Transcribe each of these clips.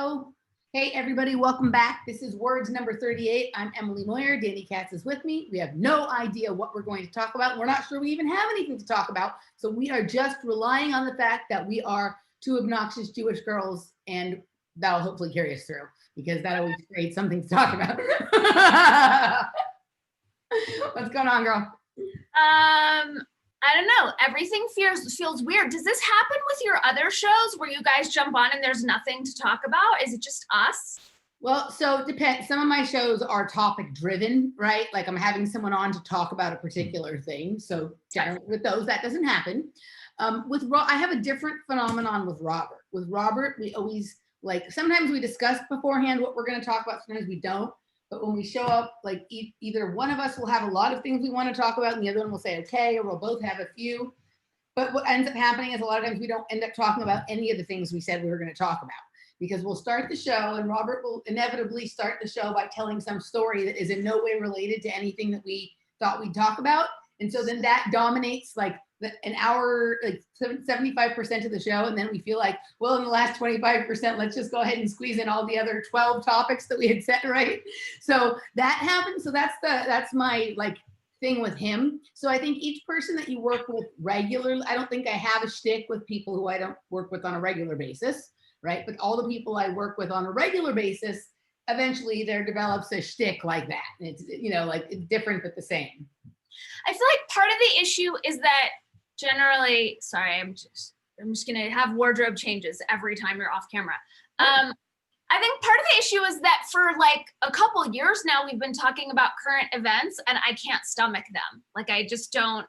Oh, hey everybody, welcome back. This is Words number 38. I'm Emily Moyer. Dani Katz is with me. We have no idea what we're going to talk about. We're not sure we even have anything to talk about. So we are just relying on the fact that we are two obnoxious Jewish girls, and that'll hopefully carry us through, because that always creates something to talk about. What's going on, girl? I don't know. Everything feels weird. Does this happen with your other shows where you guys jump on and there's nothing to talk about? Is it just us? Well, so it depends. Some of my shows are topic driven, right? Like I'm having someone on to talk about a particular thing. So generally with those, that doesn't happen. I have a different phenomenon with Robert. With Robert, we always sometimes we discuss beforehand what we're going to talk about. Sometimes we don't. But when we show up, like either one of us will have a lot of things we want to talk about and the other one will say, okay, or we'll both have a few. But what ends up happening is a lot of times we don't end up talking about any of the things we said we were going to talk about, because we'll start the show and Robert will inevitably start the show by telling some story that is in no way related to anything that we thought we'd talk about. And so then that dominates an hour, 75% of the show. And then we feel like, well, in the last 25%, let's just go ahead and squeeze in all the other 12 topics that we had set, right? So that happens. So that's my thing with him. So I think each person that you work with regularly, I don't think I have a shtick with people who I don't work with on a regular basis, right? But all the people I work with on a regular basis, eventually there develops a shtick like that. And it's, it's different but the same. I feel like part of the issue is that generally, sorry, I'm just gonna have wardrobe changes every time you're off camera. I think part of the issue is that for a couple of years now, we've been talking about current events and I can't stomach them. I just don't,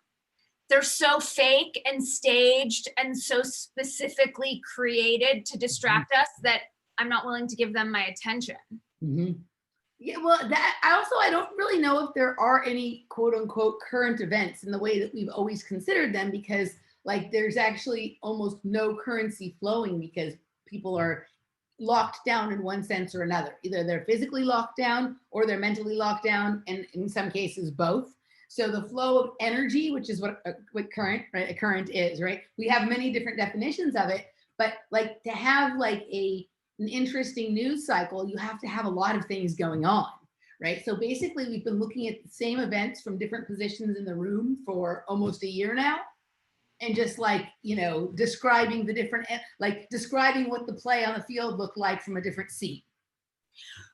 they're so fake and staged and so specifically created to distract us that I'm not willing to give them my attention. Mm-hmm. Yeah, well, I don't really know if there are any quote unquote current events in the way that we've always considered them, because there's actually almost no currency flowing because people are locked down in one sense or another. Either they're physically locked down or they're mentally locked down, and in some cases both. So the flow of energy, which is what current, right? A current is, right? We have many different definitions of it, but to have an interesting news cycle, you have to have a lot of things going on, right? So basically we've been looking at the same events from different positions in the room for almost a year now, and just describing the different, describing what the play on the field looked like from a different seat.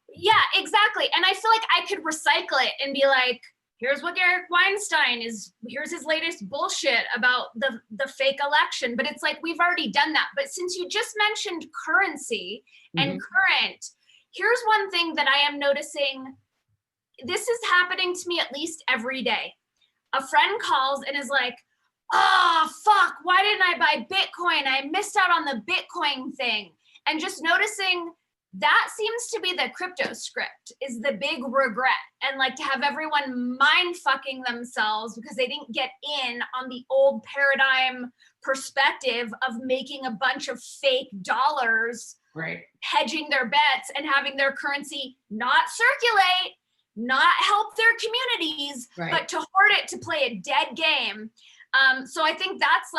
Yeah, exactly. And I feel like I could recycle it and be like, here's what Eric Weinstein is, here's his latest bullshit about the fake election. But it's we've already done that. But since you just mentioned currency and current, here's one thing that I am noticing. This is happening to me at least every day. A friend calls and is like, oh, fuck, why didn't I buy Bitcoin? I missed out on the Bitcoin thing. And just noticing that seems to be the crypto script, is the big regret, and to have everyone mind fucking themselves because they didn't get in on the old paradigm perspective of making a bunch of fake dollars, right, hedging their bets and having their currency not circulate, not help their communities, right, but to hoard it to play a dead game. So I think that's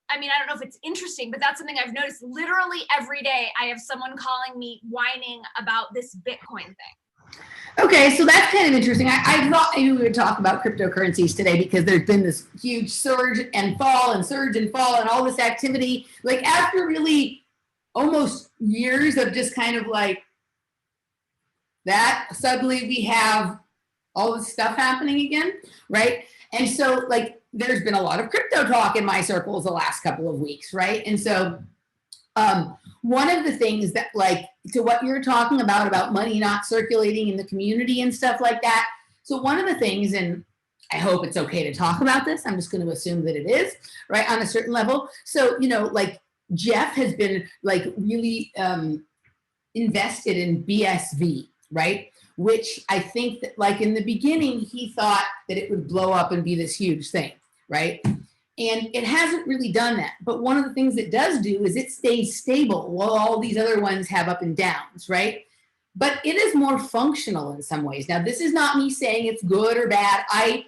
I don't know if it's interesting, but that's something I've noticed literally every day. I have someone calling me whining about this Bitcoin thing. Okay, so that's kind of interesting. I thought maybe we would talk about cryptocurrencies today because there's been this huge surge and fall and surge and fall and all this activity. After really almost years of just kind of that, suddenly we have all this stuff happening again, right? And so there's been a lot of crypto talk in my circles the last couple of weeks, right? And so one of the things that to what you're talking about money not circulating in the community and stuff like that. So one of the things, and I hope it's okay to talk about this, I'm just going to assume that it is, right, on a certain level. So, Jeff has been really invested in BSV, right? Which I think that in the beginning, he thought that it would blow up and be this huge thing, right? And it hasn't really done that. But one of the things it does do is it stays stable while all these other ones have up and downs, right? But it is more functional in some ways. Now, this is not me saying it's good or bad. I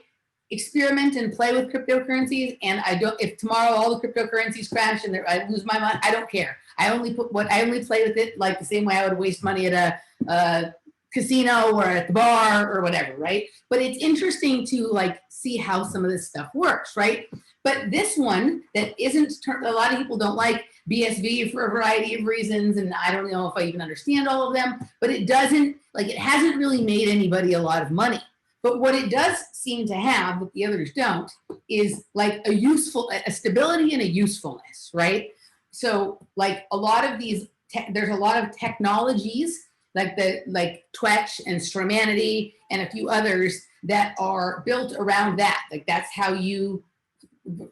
experiment and play with cryptocurrencies, and if tomorrow all the cryptocurrencies crash and I lose my mind, I don't care. I only play with it like the same way I would waste money at a casino or at the bar or whatever, right? But it's interesting to like see how some of this stuff works, right? But this one that isn't, a lot of people don't like BSV for a variety of reasons, and I don't know if I even understand all of them, but it hasn't really made anybody a lot of money. But what it does seem to have, that the others don't, is like a stability and a usefulness, right? So like a lot of these, there's a lot of technologies like Twetch and Stromanity and a few others that are built around that. Like that's how you,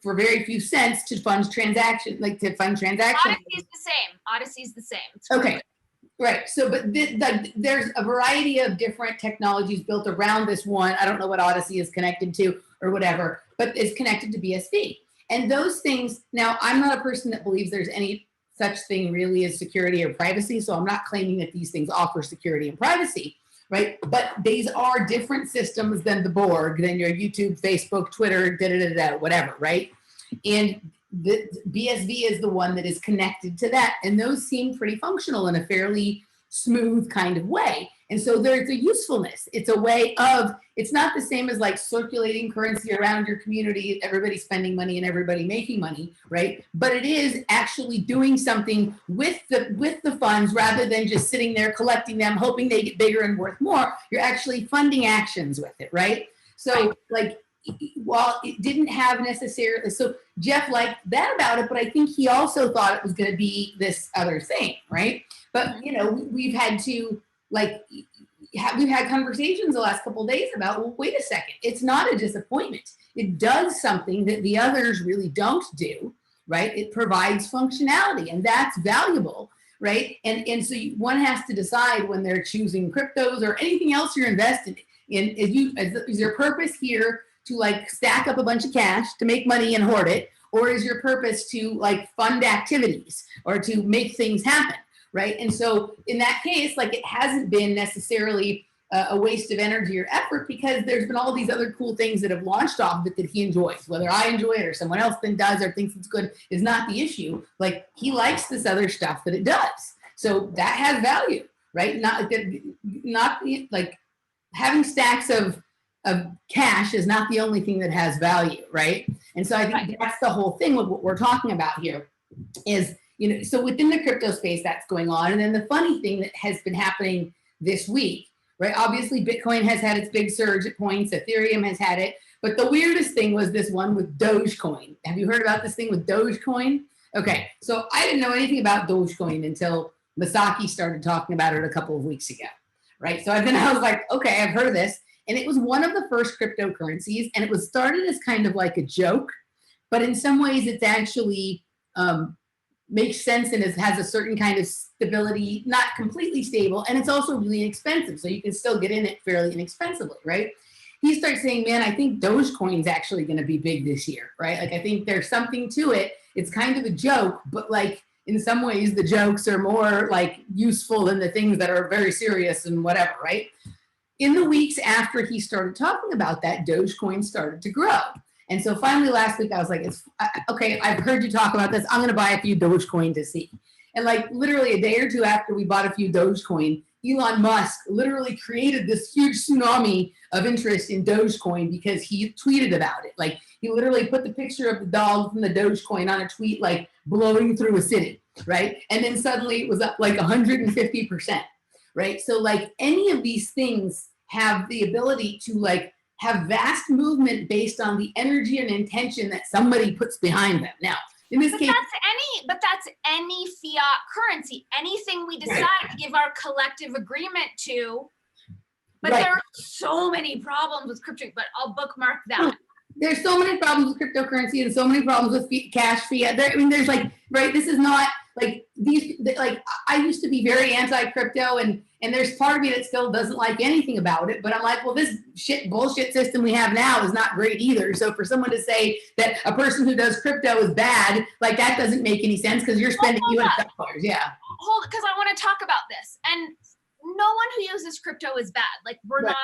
for very few cents, to fund transactions. Odyssey's the same. It's okay. Right. So, but there's a variety of different technologies built around this one. I don't know what Odyssey is connected to or whatever, but it's connected to BSV. And those things, now I'm not a person that believes there's any such thing really as security or privacy. So I'm not claiming that these things offer security and privacy, right? But these are different systems than the Borg, than your YouTube, Facebook, Twitter, whatever, right? And the BSV is the one that is connected to that. And those seem pretty functional in a fairly smooth kind of way. And so there's a usefulness. It's a way of, it's not the same as like circulating currency around your community, everybody spending money and everybody making money, right? But it is actually doing something with the funds rather than just sitting there collecting them, hoping they get bigger and worth more. You're actually funding actions with it, right? So like, while it didn't have necessarily, so Jeff liked that about it, but I think he also thought it was going to be this other thing, right? But, you know, we've had to, like, we've had conversations the last couple of days about, well, wait a second, it's not a disappointment. It does something that the others really don't do, right? It provides functionality, and that's valuable, right? And so one has to decide when they're choosing cryptos or anything else you're invested in, is your purpose here to like stack up a bunch of cash to make money and hoard it, or is your purpose to like fund activities or to make things happen, right? And so in that case, like it hasn't been necessarily a waste of energy or effort because there's been all these other cool things that have launched off of it that he enjoys. Whether I enjoy it or someone else then does or thinks it's good is not the issue. Like he likes this other stuff that it does. So that has value, right? Not like having stacks of cash is not the only thing that has value, right? And so I think that's the whole thing with what we're talking about here is, you know, so within the crypto space that's going on. And then the funny thing that has been happening this week, right? Obviously Bitcoin has had its big surge at points, Ethereum has had it, but the weirdest thing was this one with Dogecoin. Have you heard about this thing with Dogecoin? Okay, so I didn't know anything about Dogecoin until Masaki started talking about it a couple of weeks ago, right? So then I was like, okay, I've heard of this. And it was one of the first cryptocurrencies, and it was started as kind of like a joke, but in some ways it's actually makes sense and has a certain kind of stability, not completely stable, and it's also really inexpensive, so you can still get in it fairly inexpensively, right? He starts saying, man, I think Dogecoin's actually going to be big this year, right? Like I think there's something to it. It's kind of a joke, but like in some ways the jokes are more like useful than the things that are very serious and whatever, right? In the weeks after he started talking about that, Dogecoin started to grow. And so finally last week I was like, okay, I've heard you talk about this. I'm going to buy a few Dogecoin to see. And like literally a day or two after we bought a few Dogecoin, Elon Musk literally created this huge tsunami of interest in Dogecoin because he tweeted about it. Like he literally put the picture of the dog from the Dogecoin on a tweet, like blowing through a city, right? And then suddenly it was up like 150%. Right? So like any of these things have the ability to like have vast movement based on the energy and intention that somebody puts behind them. Now, in this case, that's any fiat currency, anything we decide to give our collective agreement to. But there are so many problems with crypto, but I'll bookmark that. There's so many problems with cryptocurrency and so many problems with cash fiat. There's like, right, this is not like these, like I used to be very anti-crypto and there's part of me that still doesn't like anything about it, but I'm like, well, this bullshit system we have now is not great either. So for someone to say that a person who does crypto is bad, like that doesn't make any sense because you're spending US dollars. Yeah. Because I want to talk about this. And no one who uses crypto is bad. Like we're not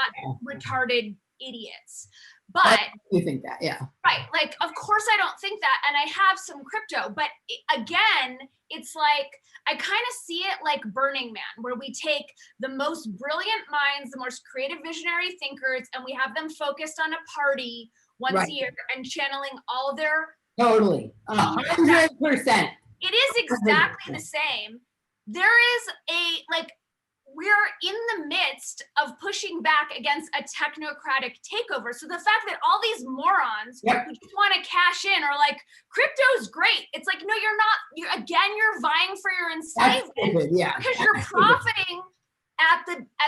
retarded idiots. But you think that, yeah. Right. Like, of course I don't think that. And I have some crypto, but again, it's like, I kind of see it like Burning Man, where we take the most brilliant minds, the most creative visionary thinkers, and we have them focused on a party once a year and channeling all their. Totally. 100%. It is exactly the same. There is we're in the midst of pushing back against a technocratic takeover. So the fact that all these morons who just want to cash in are like, crypto's great. It's like, no, you're not. You're vying for your enslavement because you're profiting at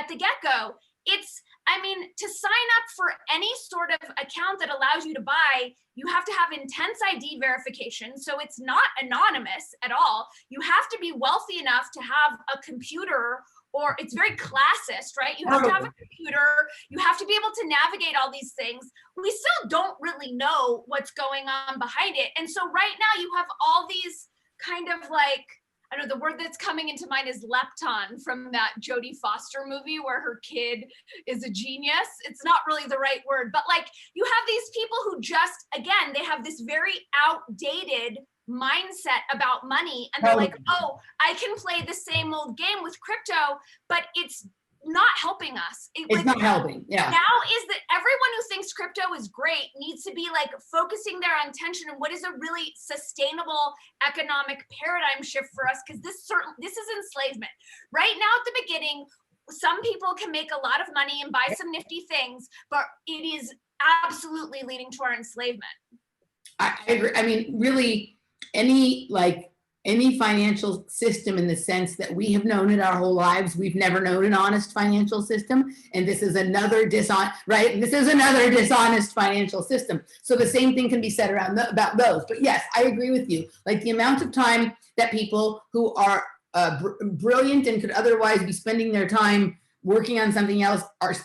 the get-go. To sign up for any sort of account that allows you to buy, you have to have intense ID verification. So it's not anonymous at all. You have to be wealthy enough to have a computer, or it's very classist, right? You have to have a computer. You have to be able to navigate all these things. We still don't really know what's going on behind it. And so right now you have all these kind of like, I don't know, the word that's coming into mind is lepton from that Jodie Foster movie where her kid is a genius. It's not really the right word, but like you have these people who just, again, they have this very outdated mindset about money, and they're like, oh, I can play the same old game with crypto, but it's not helping us. It's not helping. Yeah. Now is that everyone who thinks crypto is great needs to be like focusing their attention on what is a really sustainable economic paradigm shift for us, because this is enslavement. Right now at the beginning, some people can make a lot of money and buy some nifty things, but it is absolutely leading to our enslavement. I agree. I mean, really, any financial system in the sense that we have known it our whole lives, we've never known an honest financial system. And this is another dishonest financial system. So the same thing can be said about those. But yes, I agree with you. Like the amount of time that people who are brilliant and could otherwise be spending their time working on something else are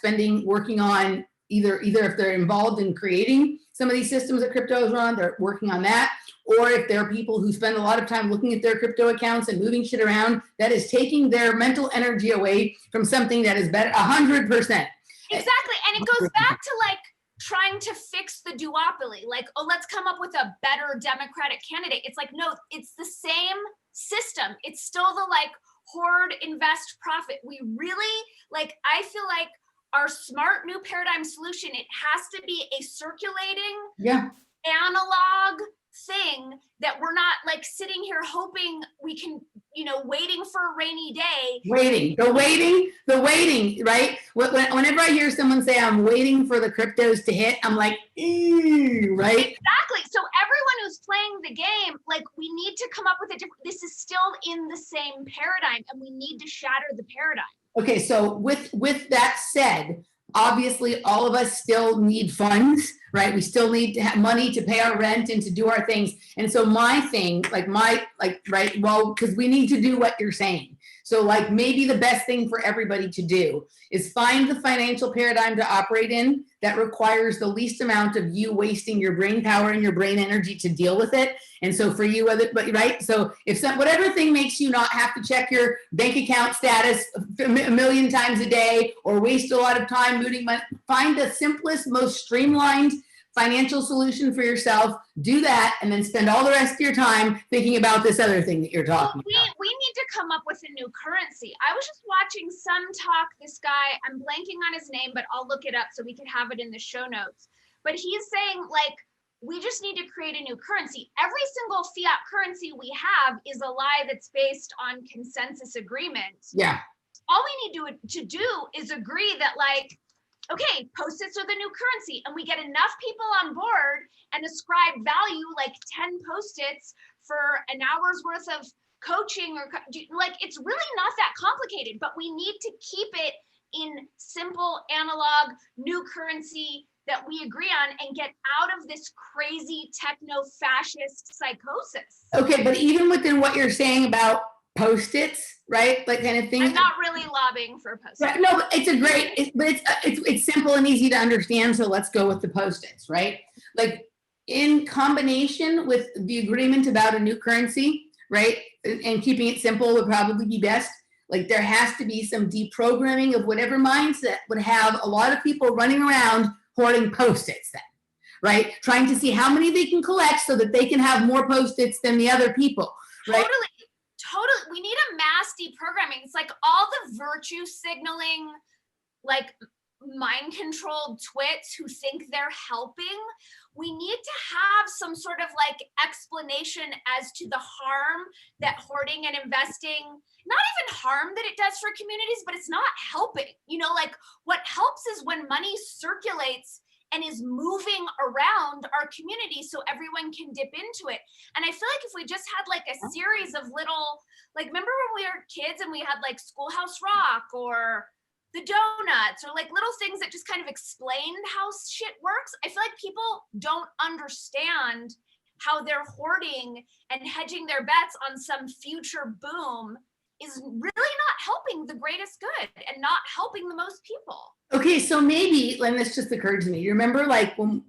working on either if they're involved in creating some of these systems that crypto is on, they're working on that. Or if there are people who spend a lot of time looking at their crypto accounts and moving shit around, that is taking their mental energy away from something that is better, 100%. Exactly. And it goes back to like trying to fix the duopoly. Like, oh, let's come up with a better Democratic candidate. It's like, no, it's the same system. It's still the like hoard, invest, profit. We really, like, I feel like our smart new paradigm solution, it has to be a circulating analog thing that we're not like sitting here hoping we can, waiting for a rainy day. The waiting, right? Whenever I hear someone say, I'm waiting for the cryptos to hit, I'm like, ew, right? Exactly. So everyone who's playing the game, like we need to come up with this is still in the same paradigm and we need to shatter the paradigm. Okay, so with that said, obviously all of us still need funds, right? We still need to have money to pay our rent and to do our things. And so my thing, because we need to do what you're saying. So like maybe the best thing for everybody to do is find the financial paradigm to operate in that requires the least amount of you wasting your brain power and your brain energy to deal with it. And so for you, right? So if whatever thing makes you not have to check your bank account status a million times a day or waste a lot of time moving money, find the simplest, most streamlined financial solution for yourself, do that, and then spend all the rest of your time thinking about this other thing that you're talking about. We need to come up with a new currency. I was just watching some talk, this guy, I'm blanking on his name, but I'll look it up so we can have it in the show notes. But he's saying like, we just need to create a new currency. Every single fiat currency we have is a lie that's based on consensus agreement. Yeah. All we need to do is agree that like, okay, Post-its are the new currency, and we get enough people on board and ascribe value, like 10 Post-its for an hour's worth of coaching, or like, it's really not that complicated, but we need to keep it in simple, analog, new currency that we agree on and get out of this crazy techno-fascist psychosis. Okay, but even within what you're saying about Post-its, right? Like kind of thing. I'm not really lobbying for Post-its. Right, no, but it's simple and easy to understand. So let's go with the Post-its, right? Like in combination with the agreement about a new currency, right? And keeping it simple would probably be best. Like there has to be some deprogramming of whatever mindset would have a lot of people running around hoarding Post-its then, right? Trying to see how many they can collect so that they can have more Post-its than the other people, right? Totally. We need a mass deprogramming. It's like all the virtue signaling, like mind controlled twits who think they're helping. We need to have some sort of like explanation as to the harm that hoarding and investing, not even harm that it does for communities, but it's not helping. You know, like what helps is when money circulates and is moving around our community so everyone can dip into it. And I feel like if we just had like a series of little, like, remember when we were kids and we had like Schoolhouse Rock or the donuts or like little things that just kind of explained how shit works? I feel like people don't understand how they're hoarding and hedging their bets on some future boom is really not helping the greatest good and not helping the most people. Okay, so maybe, and this just occurred to me. You remember, like, when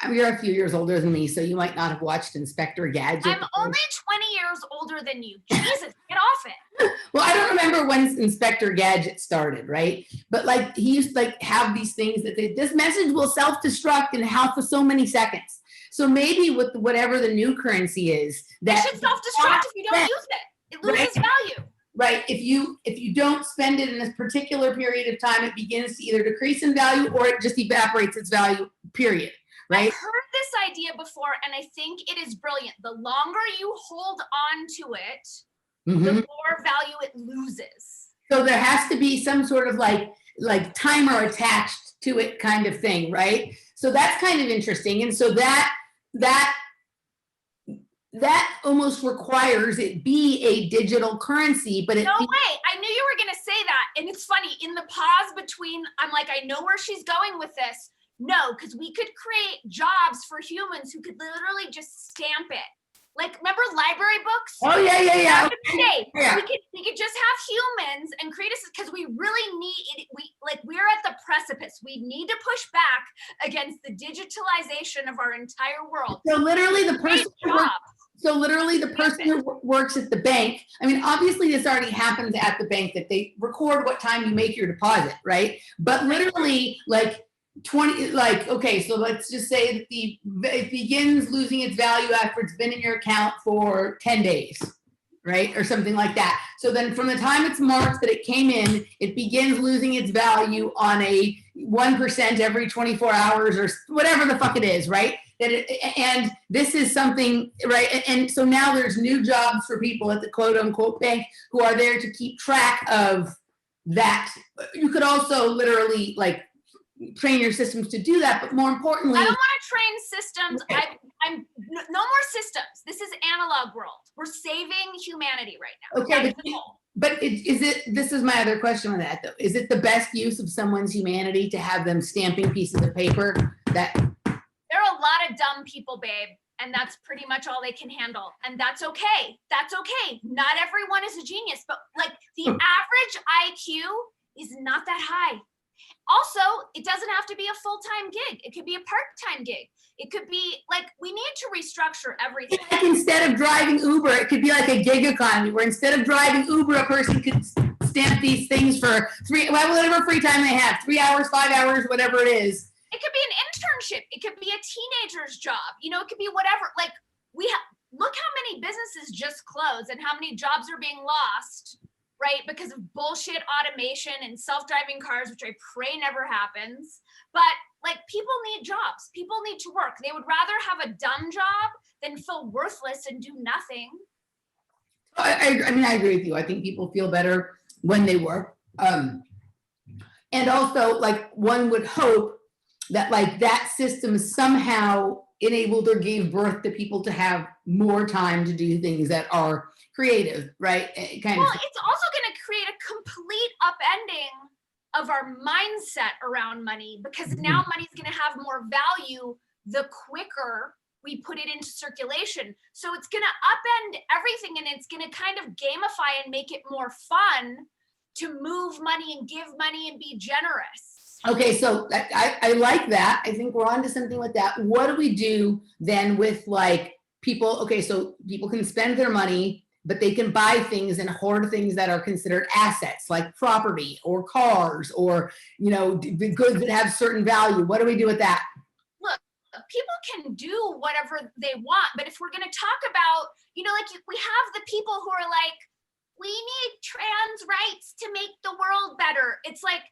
you're a few years older than me, so you might not have watched Inspector Gadget. I'm only 20 years older than you. Jesus, get off it. Well, I don't remember when Inspector Gadget started, right? But like he used to like have these things that this message will self-destruct in half of so many seconds. So maybe with whatever the new currency is, that it should self-destruct if you don't use it. It loses value. Right. If you don't spend it in a particular period of time, it begins to either decrease in value or it just evaporates its value, period. Right. I've heard this idea before, and I think it is brilliant. The longer you hold on to it, the more value it loses. So there has to be some sort of like timer attached to it kind of thing, right? So that's kind of interesting. And so that almost requires it be a digital currency, but no way. I knew you were going to say that. And it's funny, in the pause between, I'm like, I know where she's going with this. No, because we could create jobs for humans who could literally just stamp it. Like, remember library books? Oh, yeah. Yeah. Yeah. We could just have humans and create a, because we really need it. We're at the precipice. We need to push back against the digitalization of our entire world. So literally the person who works at the bank, I mean, obviously this already happens at the bank that they record what time you make your deposit, right? But literally like 20, like, okay, so let's just say that it begins losing its value after it's been in your account for 10 days, right? Or something like that. So then from the time it's marked that it came in, it begins losing its value on a 1% every 24 hours or whatever the fuck it is, right? And this is something, right? And so now there's new jobs for people at the quote unquote bank who are there to keep track of that. You could also literally like train your systems to do that, but more importantly, I don't want to train systems. Okay. I'm no more systems. This is analog world. We're saving humanity right now. Okay, but this is my other question on that though. Is it the best use of someone's humanity to have them stamping pieces of paper that? There are a lot of dumb people, babe, and that's pretty much all they can handle. And that's okay. That's okay. Not everyone is a genius, but like the average IQ is not that high. Also, it doesn't have to be a full-time gig. It could be a part-time gig. It could be like, we need to restructure everything. Like instead of driving Uber, it could be like a gig economy where instead of driving Uber, a person could stamp these things for whatever free time they have, 3 hours, 5 hours, whatever it is. It could be an internship. It could be a teenager's job. You know, it could be whatever. Like look how many businesses just closed and how many jobs are being lost, right? Because of bullshit automation and self-driving cars, which I pray never happens. But like people need jobs. People need to work. They would rather have a dumb job than feel worthless and do nothing. I mean, I agree with you. I think people feel better when they work. And also like one would hope that like that system somehow enabled or gave birth to people to have more time to do things that are creative, right? It's also going to create a complete upending of our mindset around money because now money's going to have more value the quicker we put it into circulation. So it's going to upend everything and it's going to kind of gamify and make it more fun to move money and give money and be generous. Okay, so I like that. I think we're on to something with that. What do we do then with like people? Okay, so people can spend their money but they can buy things and hoard things that are considered assets, like property or cars or, you know, goods that have certain value. What do we do with that? Look, people can do whatever they want, but if we're going to talk about, you know, like we have the people who are like, we need trans rights to make the world better. It's like,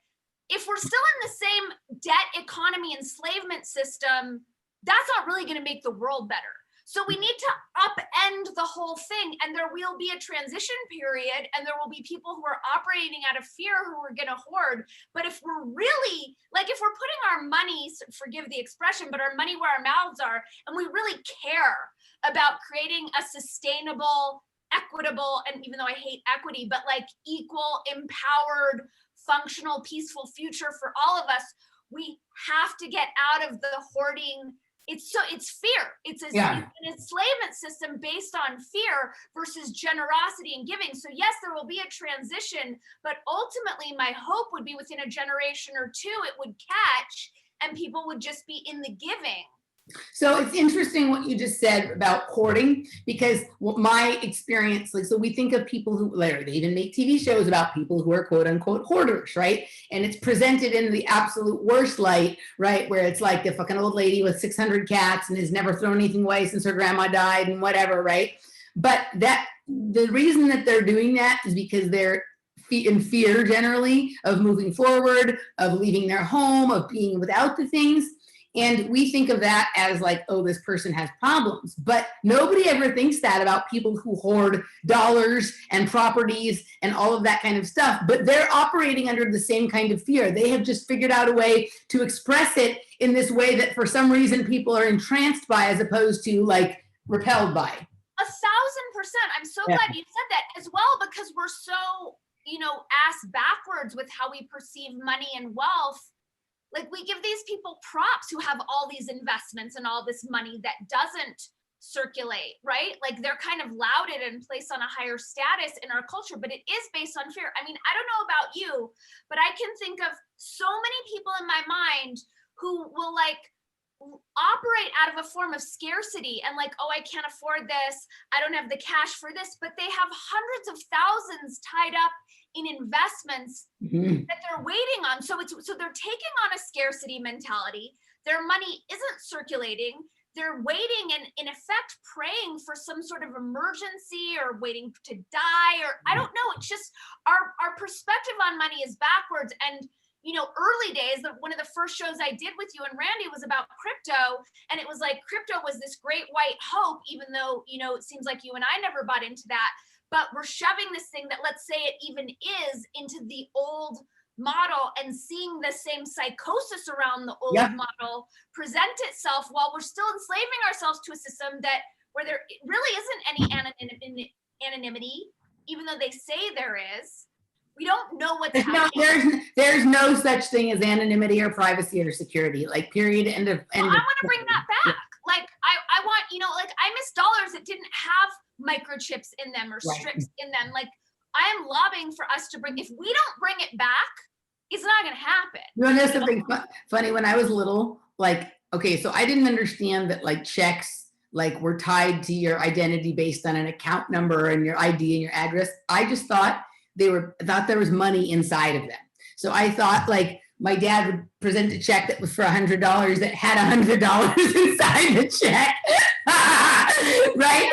if we're still in the same debt economy enslavement system, that's not really going to make the world better. So we need to upend the whole thing, and there will be a transition period, and there will be people who are operating out of fear who are going to hoard. But if we're really, like, if we're putting our money, forgive the expression, but our money where our mouths are, and we really care about creating a sustainable, equitable, and even though I hate equity, but like equal, empowered, functional, peaceful future for all of us, we have to get out of the hoarding. It's fear. It's an enslavement system based on fear versus generosity and giving. So yes, there will be a transition, but ultimately my hope would be within a generation or two, it would catch and people would just be in the giving. So it's interesting what you just said about hoarding, because my experience, like, so we think of people who, later, they even make TV shows about people who are quote unquote hoarders, right? And it's presented in the absolute worst light, right? Where it's like the fucking old lady with 600 cats and has never thrown anything away since her grandma died and whatever, right? But that the reason that they're doing that is because they're in fear generally of moving forward, of leaving their home, of being without the things. And we think of that as like, oh, this person has problems. But nobody ever thinks that about people who hoard dollars and properties and all of that kind of stuff. But they're operating under the same kind of fear. They have just figured out a way to express it in this way that for some reason people are entranced by, as opposed to like repelled by. 1,000%. I'm so glad you said that as well, because we're so, you know, ass backwards with how we perceive money and wealth. Like, we give these people props who have all these investments and all this money that doesn't circulate, right? Like, they're kind of lauded and placed on a higher status in our culture, but it is based on fear. I mean, I don't know about you, but I can think of so many people in my mind who will like operate out of a form of scarcity and like, oh, I can't afford this, I don't have the cash for this, but they have hundreds of thousands tied up in investments that they're waiting on. So they're taking on a scarcity mentality. Their money isn't circulating. They're waiting and in effect praying for some sort of emergency or waiting to die, or I don't know. It's just our perspective on money is backwards. And you know, early days, one of the first shows I did with you and Randy was about crypto. And it was like, crypto was this great white hope, even though, you know, it seems like you and I never bought into that. But we're shoving this thing that, let's say it even is, into the old model and seeing the same psychosis around the old model present itself while we're still enslaving ourselves to a system that where there really isn't any anonymity, even though they say there is. We don't know what's happening. There's no such thing as anonymity or privacy or security, like period, end of. Well, I want to bring that back. Like I want, you know, like I miss dollars that didn't have microchips in them or strips in them. Like I am lobbying for us to bring, if we don't bring it back, it's not going to happen. You know, there's something funny. When I was little, like, okay, so I didn't understand that like checks like were tied to your identity based on an account number and your ID and your address. I just thought thought there was money inside of them. So I thought like my dad would present a check that was for $100 that had $100 inside the check. Right?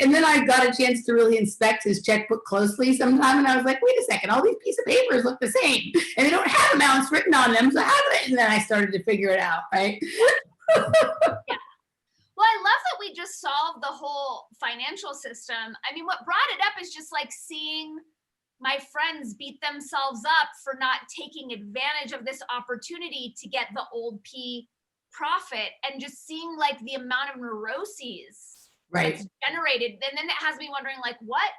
And then I got a chance to really inspect his checkbook closely sometime, and I was like, wait a second, all these pieces of papers look the same, and they don't have amounts written on them, so how do they? And then I started to figure it out, right? Yeah. Well, I love that we just solved the whole financial system. I mean, what brought it up is just like seeing my friends beat themselves up for not taking advantage of this opportunity to get the old P profit, and just seeing like the amount of neuroses that's generated. And then it has me wondering like, what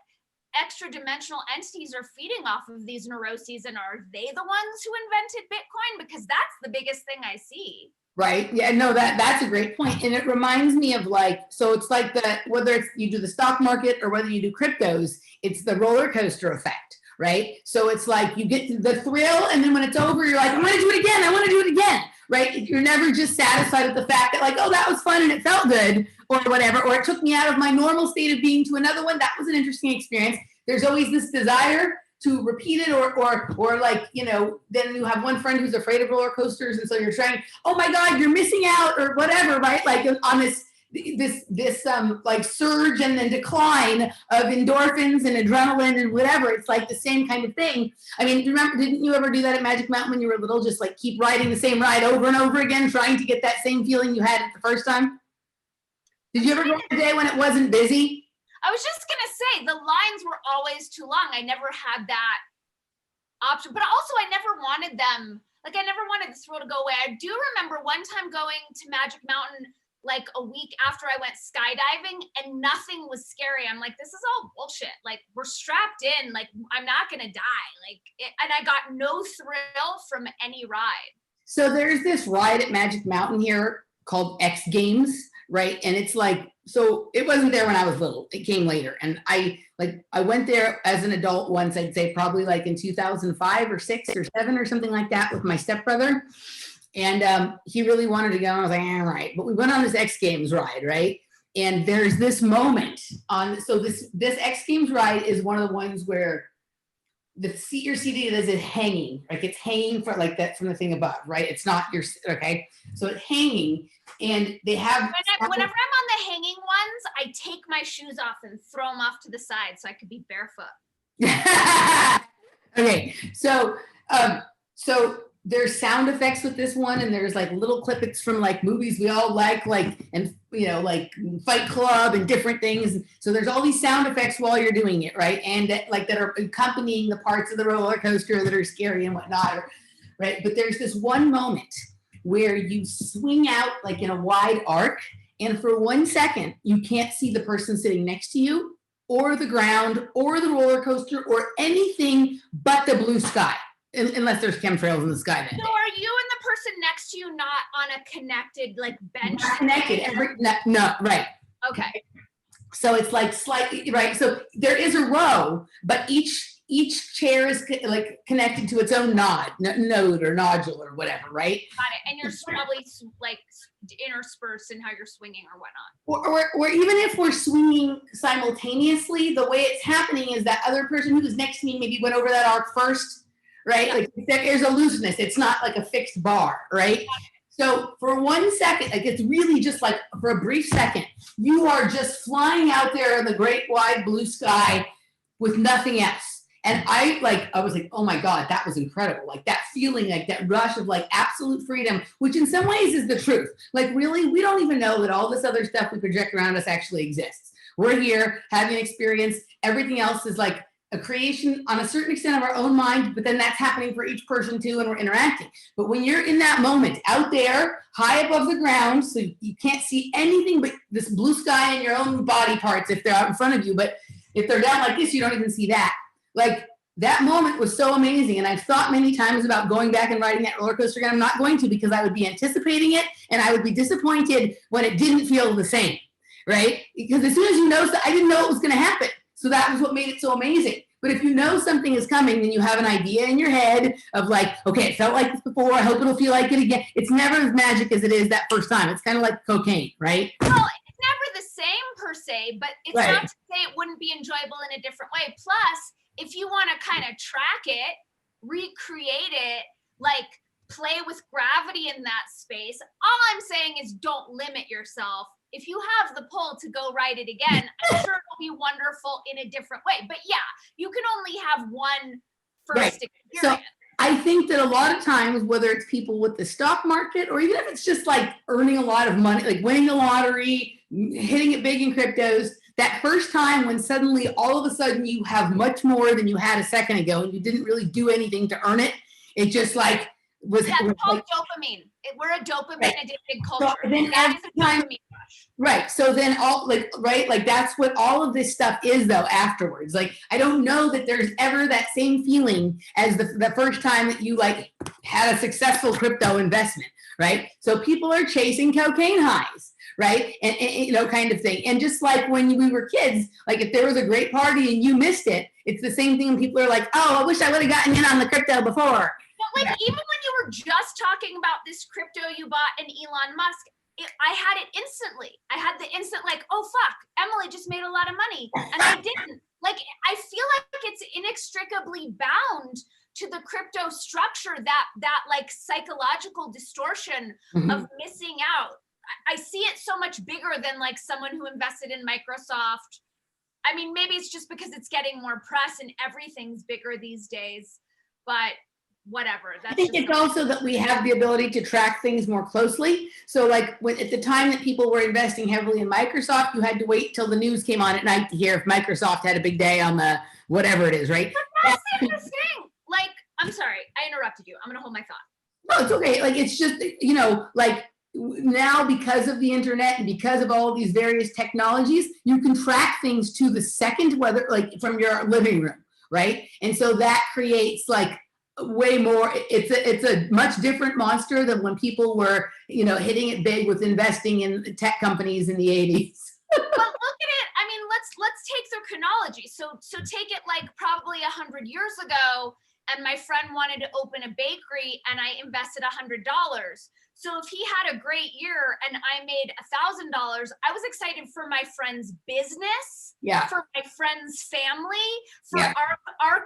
extra dimensional entities are feeding off of these neuroses, and are they the ones who invented Bitcoin? Because that's the biggest thing I see. Right. Yeah, no, that's a great point. And it reminds me of like, so it's like whether it's you do the stock market or whether you do cryptos, it's the roller coaster effect, right? So it's like you get the thrill, and then when it's over, you're like, I want to do it again. I want to do it again, right? You're never just satisfied with the fact that like, oh, that was fun and it felt good or whatever, or it took me out of my normal state of being to another one. That was an interesting experience. There's always this desire to repeat it or like, you know, then you have one friend who's afraid of roller coasters. And so you're trying, oh my God, you're missing out or whatever, right? Like on this like surge and then decline of endorphins and adrenaline and whatever. It's like the same kind of thing. I mean, remember, didn't you ever do that at Magic Mountain when you were little? Just like keep riding the same ride over and over again, trying to get that same feeling you had at the first time? Did you ever go on a day when it wasn't busy? I was just gonna say the lines were always too long. I never had that option, but also I never wanted them. Like I never wanted the thrill to go away. I do remember one time going to Magic Mountain like a week after I went skydiving and nothing was scary. I'm like, this is all bullshit. Like we're strapped in, like I'm not gonna die. And I got no thrill from any ride. So there's this ride at Magic Mountain here called X Games, right? And it's like, so it wasn't there when I was little, it came later. And I went there as an adult once, I'd say probably like in 2005 or 6 or 7 or something like that with my stepbrother. And he really wanted to go. And I was like, all right. But we went on this X Games ride, right? And there's this moment on, so this X Games ride is one of the ones where the seat you're seated is hanging, like it's hanging for like that from the thing above, right? It's not your, okay? So it's hanging and they have. Whenever I'm on the hanging ones, I take my shoes off and throw them off to the side so I could be barefoot. Okay, so there's sound effects with this one, and there's like little clippings from like movies we all like, and you know, like Fight Club and different things. So there's all these sound effects while you're doing it, right? And that are accompanying the parts of the roller coaster that are scary and whatnot, right? But there's this one moment where you swing out like in a wide arc, and for 1 second, you can't see the person sitting next to you, or the ground, or the roller coaster, or anything but the blue sky. Unless there's chemtrails in the sky. So are you and the person next to you not on a connected like bench? Not connected. No, right. Okay. So it's like slightly, right. So there is a row, but each chair is like connected to its own node or nodule or whatever, right? Got it. And you're probably like interspersed in how you're swinging or whatnot. Or even if we're swinging simultaneously, the way it's happening is that other person who was next to me maybe went over that arc first. Right? Yeah. Like there's a looseness. It's not like a fixed bar, right? So for 1 second, like it's really just like for a brief second, you are just flying out there in the great wide blue sky with nothing else. And I was like, oh my God, that was incredible. Like that feeling, like that rush of like absolute freedom, which in some ways is the truth. Like really, we don't even know that all this other stuff we project around us actually exists. We're here having an experience. Everything else is like a creation on a certain extent of our own mind, but then that's happening for each person too, and we're interacting. But when you're in that moment out there, high above the ground, so you can't see anything but this blue sky and your own body parts if they're out in front of you, but if they're down like this, you don't even see that. Like that moment was so amazing, and I've thought many times about going back and riding that roller coaster again. I'm not going to, because I would be anticipating it, and I would be disappointed when it didn't feel the same, right? Because as soon as you know, I didn't know it was going to happen. So that was what made it so amazing. But if you know something is coming, then you have an idea in your head of like, okay, it felt like this before. I hope it'll feel like it again. It's never as magic as it is that first time. It's kind of like cocaine, right? Well, it's never the same per se, but it's right. Not to say it wouldn't be enjoyable in a different way. Plus, if you want to kind of track it, recreate it, like play with gravity in that space, all I'm saying is don't limit yourself. If you have the pull to go write it again, I'm sure it'll be wonderful in a different way. But yeah, you can only have one first right. experience. So I think that a lot of times, whether it's people with the stock market, or even if it's just like earning a lot of money, like winning the lottery, hitting it big in cryptos, that first time when suddenly all of a sudden you have much more than you had a second ago and you didn't really do anything to earn it, it just like was. Yeah, it's called like, dopamine. We're a dopamine right. addicted culture. So then every time, right. So then all like, right. Like that's what all of this stuff is though afterwards. Like, I don't know that there's ever that same feeling as the first time that you like had a successful crypto investment, right? So people are chasing cocaine highs, right? And kind of thing. And just like when we were kids, like if there was a great party and you missed it, it's the same thing when people are like, oh, I wish I would have gotten in on the crypto before. But like, even when you were just talking about this crypto you bought and Elon Musk, I had it instantly. I had the instant like, oh fuck, Emily just made a lot of money, and I didn't. Like, I feel like it's inextricably bound to the crypto structure, that like psychological distortion of missing out. I see it so much bigger than like someone who invested in Microsoft. I mean, maybe it's just because it's getting more press and everything's bigger these days, but whatever. I think it's also that we have the ability to track things more closely. So like at the time that people were investing heavily in Microsoft, you had to wait till the news came on at night to hear if Microsoft had a big day on the whatever it is, right? But that's interesting. Like, I'm sorry, I interrupted you. I'm going to hold my thought. No, it's okay. Like, it's just, like now because of the internet and because of all of these various technologies, you can track things to the second, whether like from your living room, right? And so that creates like way more, it's a much different monster than when people were, hitting it big with investing in tech companies in the 80s. But look at it. I mean, let's take the chronology. So take it like probably 100 years ago, and my friend wanted to open a bakery, and I invested $100. So if he had a great year and I made $1,000, I was excited for my friend's business, for my friend's family, for our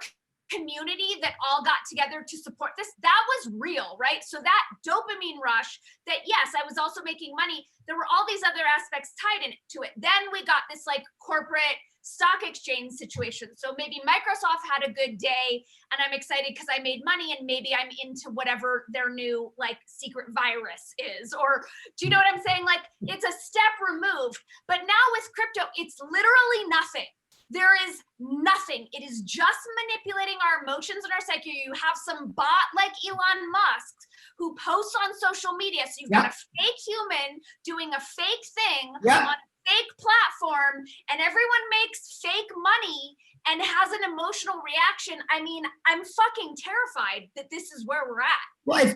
community that all got together to support this. That was real, right? So that dopamine rush that, yes, I was also making money. There were all these other aspects tied into it. Then we got this like corporate stock exchange situation. So maybe Microsoft had a good day and I'm excited because I made money, and maybe I'm into whatever their new like secret virus is, or do you know what I'm saying? Like, it's a step removed. But now with crypto, it's literally nothing. There is nothing. It is just manipulating our emotions and our psyche. You have some bot like Elon Musk who posts on social media. So you've got a fake human doing a fake thing on a fake platform, and everyone makes fake money and has an emotional reaction. I mean, I'm fucking terrified that this is where we're at. Well, it's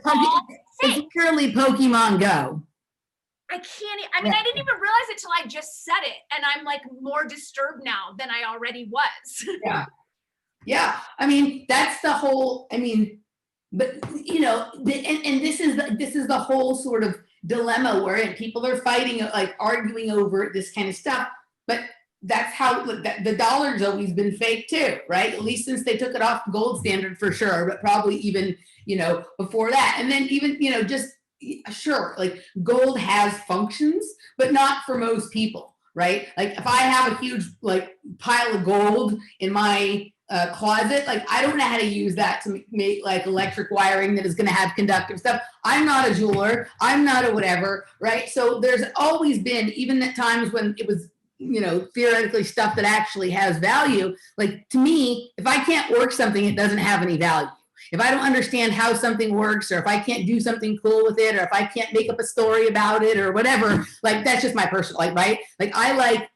purely Pokemon Go. I can't, I mean, I didn't even realize it till I just said it, and I'm like more disturbed now than I already was. Yeah. I mean, that's the whole, but and this is the whole sort of dilemma where people are fighting, like arguing over this kind of stuff, but that's how the dollar's always been fake too, right? At least since they took it off the gold standard for sure, but probably even, before that. And then even, sure, like gold has functions, but not for most people, right? Like if I have a huge like pile of gold in my closet, like I don't know how to use that to make like electric wiring that is going to have conductive stuff. I'm not a jeweler. I'm not a whatever, right? So there's always been, even at times when it was, theoretically stuff that actually has value. Like to me, if I can't work something, it doesn't have any value. If I don't understand how something works, or if I can't do something cool with it, or if I can't make up a story about it or whatever, like that's just my personal, like, right? Like I like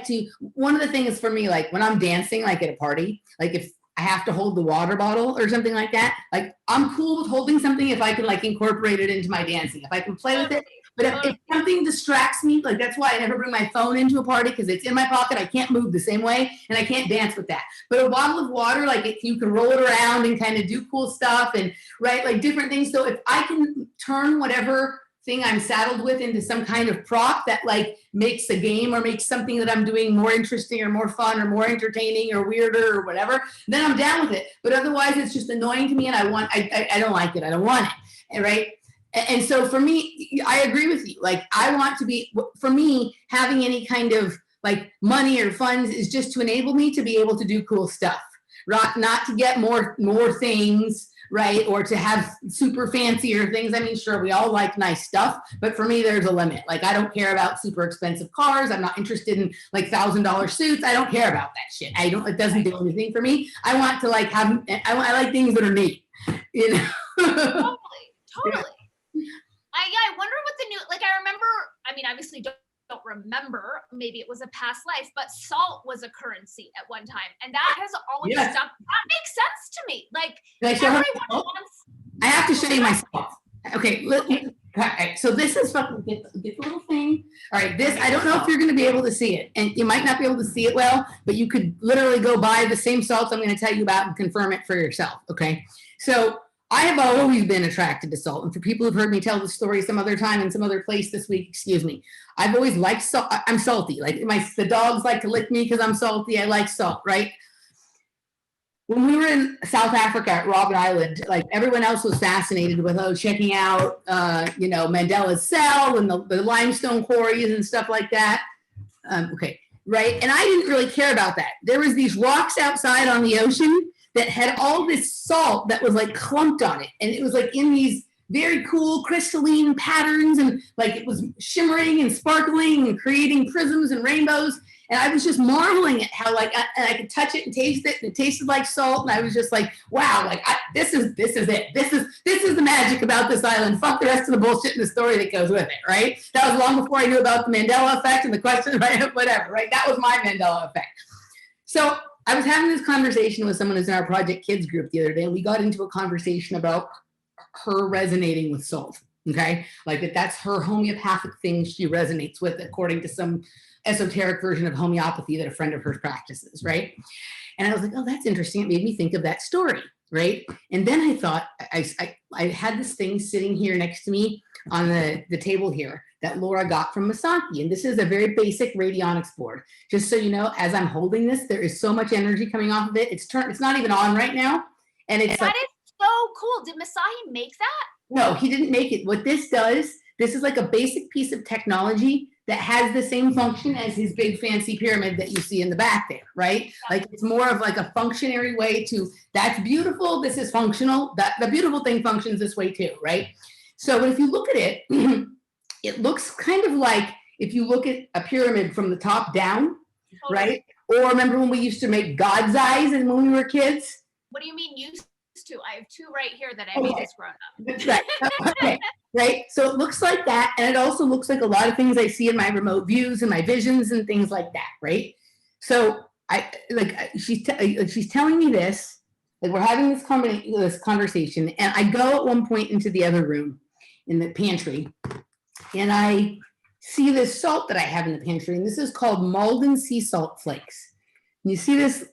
to, one of the things for me, like when I'm dancing, like at a party, like if I have to hold the water bottle or something like that, like I'm cool with holding something if I can like incorporate it into my dancing, if I can play with it. But if something distracts me, like that's why I never bring my phone into a party, because it's in my pocket. I can't move the same way, and I can't dance with that. But a bottle of water, like you can roll it around and kind of do cool stuff, and right, like different things. So if I can turn whatever thing I'm saddled with into some kind of prop that like makes a game or makes something that I'm doing more interesting or more fun or more entertaining or weirder or whatever, then I'm down with it. But otherwise, it's just annoying to me, and I don't like it. I don't want it, right? And so for me, I agree with you. Like I want to be, for me, having any kind of like money or funds is just to enable me to be able to do cool stuff, right? Not to get more things, right? Or to have super fancier things. I mean, sure, we all like nice stuff, but for me, there's a limit. Like I don't care about super expensive cars. I'm not interested in like $1,000 suits. I don't care about that shit. It doesn't do anything for me. I want to like I like things that are neat, Totally. Yeah. I wonder what the new, like I remember, I mean, obviously don't remember, maybe it was a past life, but salt was a currency at one time, and that has always stuck. That makes sense to me. Like everyone wants. I have to show you my salt. Okay, Okay, so this is fucking, get the little thing. All right, this, I don't know if you're gonna be able to see it, and you might not be able to see it well, but you could literally go buy the same salt I'm gonna tell you about and confirm it for yourself, okay? So I have always been attracted to salt, and for people who've heard me tell the story some other time in some other place this week, excuse me, I've always liked salt. I'm salty, like the dogs like to lick me because I'm salty, I like salt, right? When we were in South Africa at Robben Island, like everyone else was fascinated with checking out, Mandela's cell and the limestone quarries and stuff like that. Okay, right. And I didn't really care about that. There was these rocks outside on the ocean that had all this salt that was like clumped on it, and it was like in these very cool crystalline patterns, and like it was shimmering and sparkling and creating prisms and rainbows. And I was just marveling at how I could touch it and taste it, and it tasted like salt. And I was just like, wow, this is it. This is the magic about this island. Fuck the rest of the bullshit and the story that goes with it, right? That was long before I knew about the Mandela effect and the question, right? Whatever, right? That was my Mandela effect. So I was having this conversation with someone who's in our Project Kids group the other day, and we got into a conversation about her resonating with salt, okay? Like that's her homeopathic thing she resonates with, according to some esoteric version of homeopathy that a friend of hers practices, right? And I was like, oh, that's interesting. It made me think of that story, right? And then I thought, I had this thing sitting here next to me on the table here that Laura got from Masaki. And this is a very basic radionics board. Just so you know, as I'm holding this, there is so much energy coming off of it. It's not even on right now. And it's that is so cool. Did Masahi make that? No, he didn't make it. What this does, this is like a basic piece of technology that has the same function as his big fancy pyramid that you see in the back there, right? Like it's more of like a functionary way to, that's beautiful, this is functional, that the beautiful thing functions this way too, right? So if you look at it, it looks kind of like if you look at a pyramid from the top down, right? Or remember when we used to make God's eyes and when we were kids? What do you mean used to? I have two right here that I made as grown up. That's right. Okay. Right. So it looks like that. And it also looks like a lot of things I see in my remote views and my visions and things like that. Right. So she's telling me this, like we're having this conversation, and I go at one point into the other room in the pantry, and I see this salt that I have in the pantry, and this is called Malden sea salt flakes. And you see this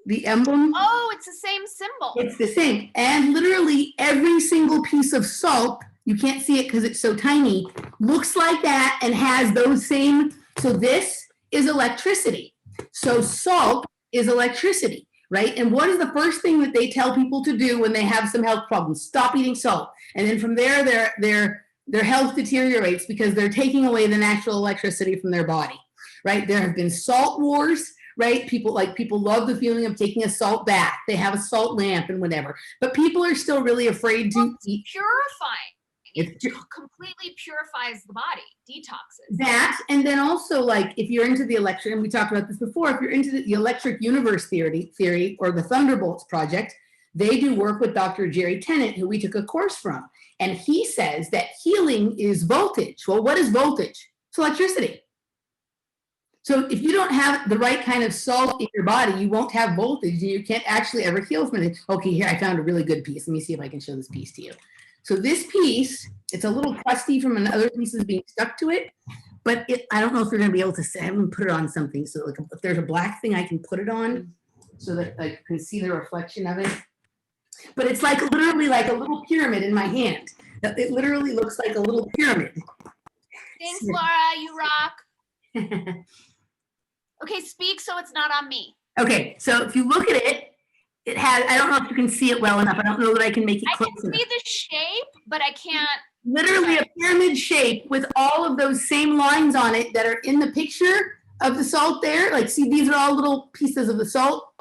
the emblem? Oh, it's the same symbol. It's the same. And literally every single piece of salt, you can't see it because it's so tiny, looks like that and has those same. So this is electricity. So salt is electricity, right? And what is the first thing that they tell people to do when they have some health problems? Stop eating salt. And then from there, their health deteriorates because they're taking away the natural electricity from their body, right? There have been salt wars. Right? People love the feeling of taking a salt bath. They have a salt lamp and whatever. But people are still really afraid to eat. Purifying. It completely purifies the body, detoxes. That, and then also like if you're into the electric, and we talked about this before, if you're into the electric universe theory or the Thunderbolts project, they do work with Dr. Jerry Tennant, who we took a course from. And he says that healing is voltage. Well, what is voltage? It's electricity. So if you don't have the right kind of salt in your body, you won't have voltage and you can't actually ever heal from it. Okay, here, I found a really good piece. Let me see if I can show this piece to you. So this piece, it's a little crusty from another pieces being stuck to it, but I don't know if you're gonna be able to see, I haven't put it on something. So like if there's a black thing I can put it on so that I can see the reflection of it. But it's like literally like a little pyramid in my hand. It literally looks like a little pyramid. Thanks, Laura, you rock. Okay, speak so it's not on me. Okay, so if you look at it, it has, I don't know if you can see it well enough. I don't know that I can make it close enough. I can see the shape, but I can't. Literally a pyramid shape with all of those same lines on it that are in the picture of the salt there. Like, see, these are all little pieces of the salt.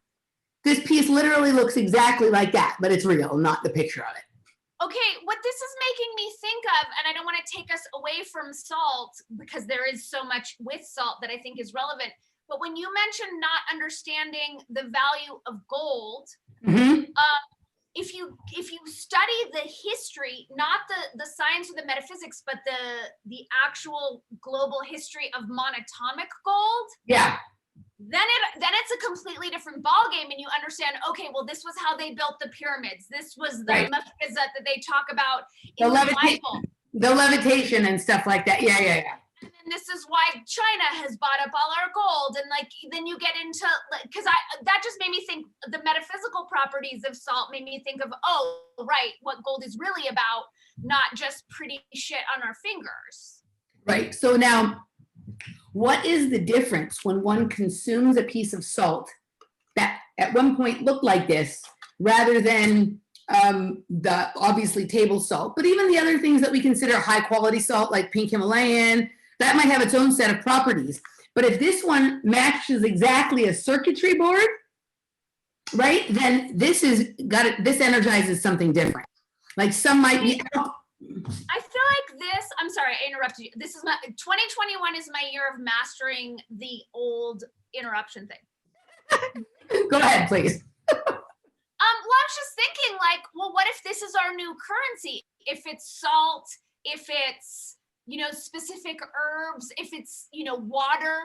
This piece literally looks exactly like that, but it's real, not the picture of it. Okay, what this is making me think of, and I don't want to take us away from salt because there is so much with salt that I think is relevant. But when you mentioned not understanding the value of gold, if you study the history, not the science or the metaphysics, but the actual global history of monatomic gold, then it's a completely different ball game, and you understand, okay, well, this was how they built the pyramids. This was the Mephizet that they talk about in the Bible. The levitation and stuff like that. Yeah. And then this is why China has bought up all our gold. And like, then you get into, because that just made me think, the metaphysical properties of salt made me think of, oh, right, what gold is really about, not just pretty shit on our fingers. Right. So now, what is the difference when one consumes a piece of salt that at one point looked like this, rather than the obviously table salt, but even the other things that we consider high quality salt, like pink Himalayan, that might have its own set of properties. But if this one matches exactly a circuitry board, right, then this energizes something different. Like some might be. I feel like this, I'm sorry, I interrupted you. This is 2021 is my year of mastering the old interruption thing. Go ahead, please. Well, I was just thinking, like, well, what if this is our new currency? If it's salt, if it's, specific herbs, if it's, water,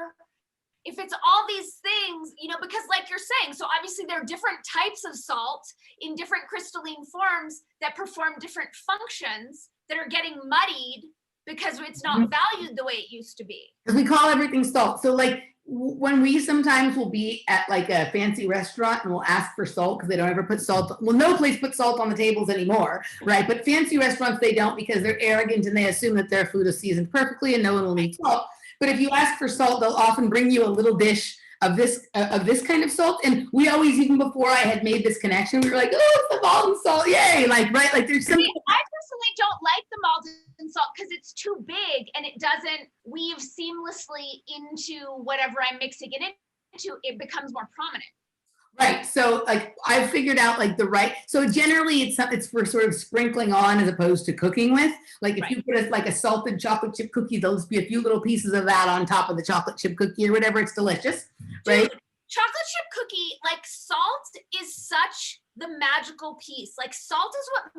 if it's all these things, because like you're saying, so obviously there are different types of salt in different crystalline forms that perform different functions that are getting muddied because it's not valued the way it used to be. Because we call everything salt. So like when we sometimes will be at like a fancy restaurant and we'll ask for salt because they don't ever put salt. Well, no place puts salt on the tables anymore, right? But fancy restaurants, they don't, because they're arrogant and they assume that their food is seasoned perfectly and no one will need salt. But if you ask for salt, they'll often bring you a little dish of this kind of salt. And we always, even before I had made this connection, we were like, oh, it's the Malden salt, yay! Like, right? Like, there's something. I personally don't like the Malden salt because it's too big and it doesn't weave seamlessly into whatever I'm mixing it into. It becomes more prominent. Right. So like I've figured out like so generally it's for sort of sprinkling on as opposed to cooking with. Like if you put like a salted chocolate chip cookie, there'll just be a few little pieces of that on top of the chocolate chip cookie or whatever. It's delicious. Right. Dude, chocolate chip cookie, like salt is such the magical piece. Like salt is what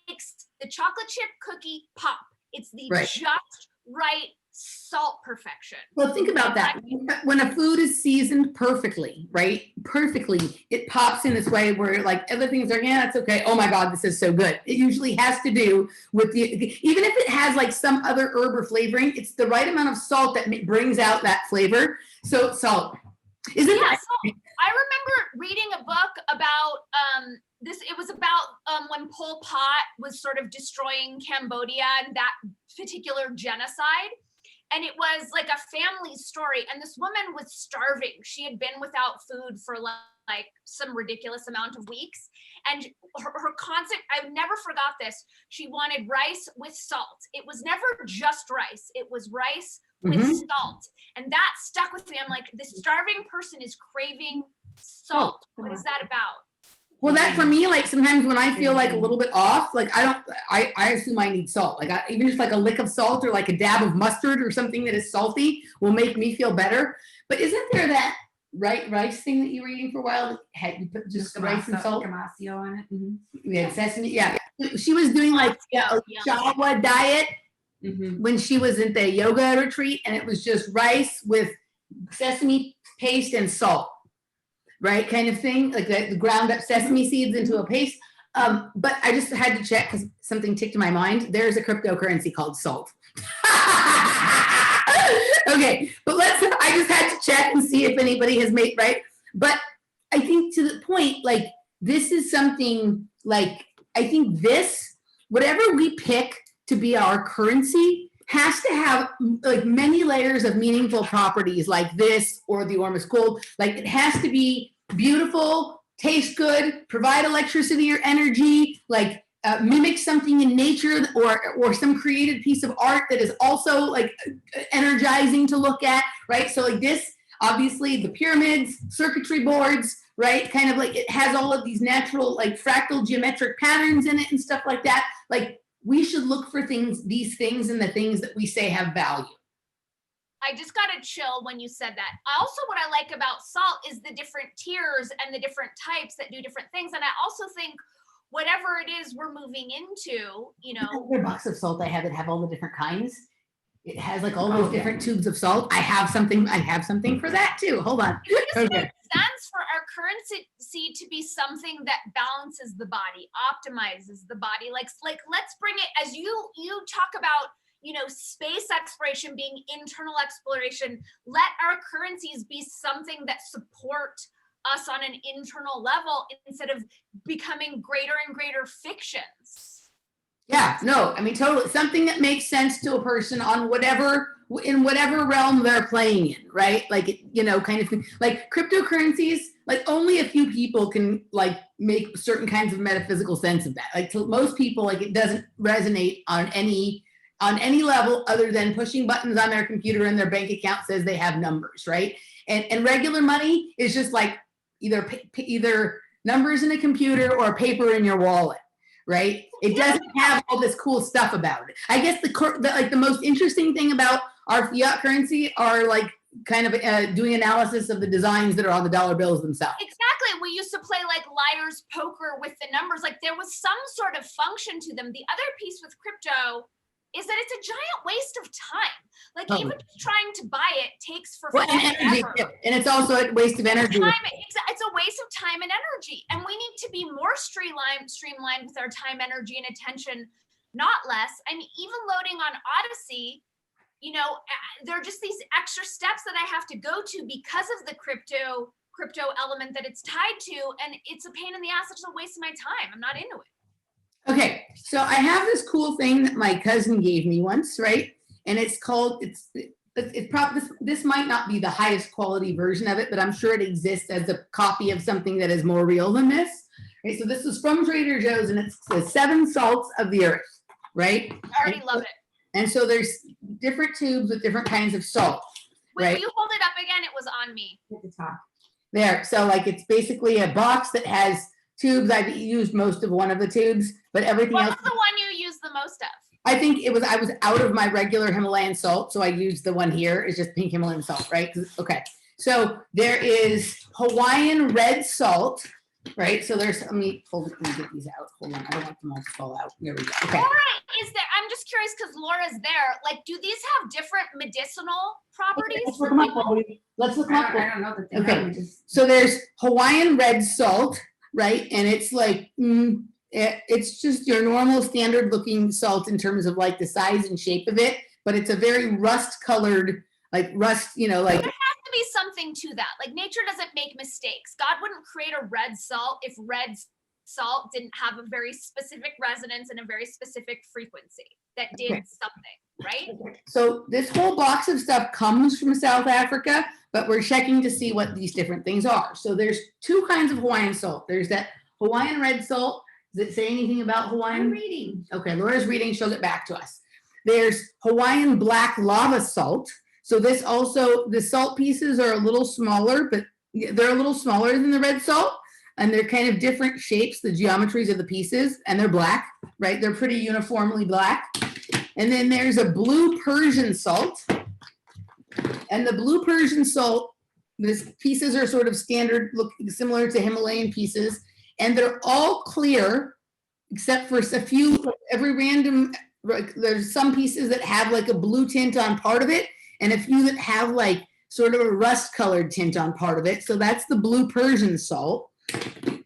makes the chocolate chip cookie pop. It's the just right salt perfection. Well, think about that. When a food is seasoned perfectly, right? Perfectly, it pops in this way where like other things are, yeah, it's okay. Oh my God, this is so good. It usually has to do with even if it has like some other herb or flavoring, it's the right amount of salt that brings out that flavor. So salt. Isn't it? So I remember reading a book about this. It was about when Pol Pot was sort of destroying Cambodia and that particular genocide. And it was like a family story. And this woman was starving. She had been without food for like some ridiculous amount of weeks. And her concept, I never forgot this. She wanted rice with salt. It was never just rice. It was rice with salt. And that stuck with me. I'm like, this starving person is craving salt. What is that about? Well, that for me, like sometimes when I feel like a little bit off, like I assume I need salt. Like even just like a lick of salt or like a dab of mustard or something that is salty will make me feel better. But isn't there that rice thing that you were eating for a while? Had you put just rice and salt? Damasio on it. Yeah, sesame. Yeah, she was doing like a Jawa diet when she was in the yoga retreat, and it was just rice with sesame paste and salt. Right, kind of thing, like the ground up sesame seeds into a paste. But I just had to check because something ticked in my mind. There's a cryptocurrency called salt. Okay, but I just had to check and see if anybody has made, right? But I think to the point, like this is something like, I think whatever we pick to be our currency has to have like many layers of meaningful properties like this or the Ormus gold. Like it has to be beautiful, taste good, provide electricity or energy, like mimic something in nature or some created piece of art that is also like energizing to look at, right? So like this, obviously the pyramids, circuitry boards, right? Kind of like it has all of these natural like fractal geometric patterns in it and stuff like that. Like we should look for these things and the things that we say have value. I just got a chill when you said that. Also, what I like about salt is the different tiers and the different types that do different things. And I also think whatever it is we're moving into, The box of salt I have that have all the different kinds. It has like all those different tubes of salt. I have something for that too. Hold on. It just makes sense for our currency to be something that balances the body, optimizes the body. Like let's bring it, as you talk about, space exploration being internal exploration. Let our currencies be something that support us on an internal level instead of becoming greater and greater fictions. Yeah, no, I mean, totally. Something that makes sense to a person on in whatever realm they're playing in, right? Like, kind of thing. Like cryptocurrencies, like only a few people can like make certain kinds of metaphysical sense of that. Like to most people, like it doesn't resonate on any level other than pushing buttons on their computer and their bank account says they have numbers, right? And regular money is just like either numbers in a computer or paper in your wallet. Right? It doesn't have all this cool stuff about it. I guess the most interesting thing about our fiat currency are like kind of doing analysis of the designs that are on the dollar bills themselves. Exactly. We used to play like liar's poker with the numbers. Like there was some sort of function to them. The other piece with crypto is that it's a giant waste of time. Like even just trying to buy it takes for and energy, and it's also a waste of energy. It's a waste of time and energy, and we need to be more streamlined with our time, energy, and attention, not less. I mean, even loading on Odyssey, there are just these extra steps that I have to go to because of the crypto element that it's tied to, and it's a pain in the ass. It's a waste of my time. I'm not into it. Okay, so I have this cool thing that my cousin gave me once, right? And it's called, this might not be the highest quality version of it, but I'm sure it exists as a copy of something that is more real than this. Right, so this is from Trader Joe's and it's the 7 salts of the earth, right? I already love it. And so there's different tubes with different kinds of salt. Wait, right? will you hold it up again? It was on me. At the top. There, so like it's basically a box that has tubes. I've used most of one of the tubes, but everything else. What's the one you use the most of? I think I was out of my regular Himalayan salt, so I used the one here. It's just pink Himalayan salt, right? Okay, so there is Hawaiian red salt, right? So there's, let me get these out. Hold on, I don't want them all to fall out. There we go. Okay. Laura is there. I'm just curious because Laura's there. Like, do these have different medicinal properties? Let's look them up. Let's look them up. I don't know that they Okay, have. so there's Hawaiian red salt, right? And it's like, it's just your normal standard looking salt in terms of like the size and shape of it, but it's a very rust colored, like rust, like. There has to be something to that. Like nature doesn't make mistakes. God wouldn't create a red salt if red salt didn't have a very specific resonance and a very specific frequency that did something, right? So this whole box of stuff comes from South Africa, but we're checking to see what these different things are. So there's 2 kinds of Hawaiian salt. There's that Hawaiian red salt. Does it say anything about Hawaiian? I'm reading. Okay, Laura's reading. She'll get back to us. There's Hawaiian black lava salt. So this also, the salt pieces are a little smaller, but they're a little smaller than the red salt. And they're kind of different shapes, the geometries of the pieces, and they're black, right? They're pretty uniformly black. And then there's a blue Persian salt. And the blue Persian salt, these pieces are sort of standard, look similar to Himalayan pieces. And they're all clear, except for a few, every random, there's some pieces that have like a blue tint on part of it, and a few that have like sort of a rust colored tint on part of it. So that's the blue Persian salt.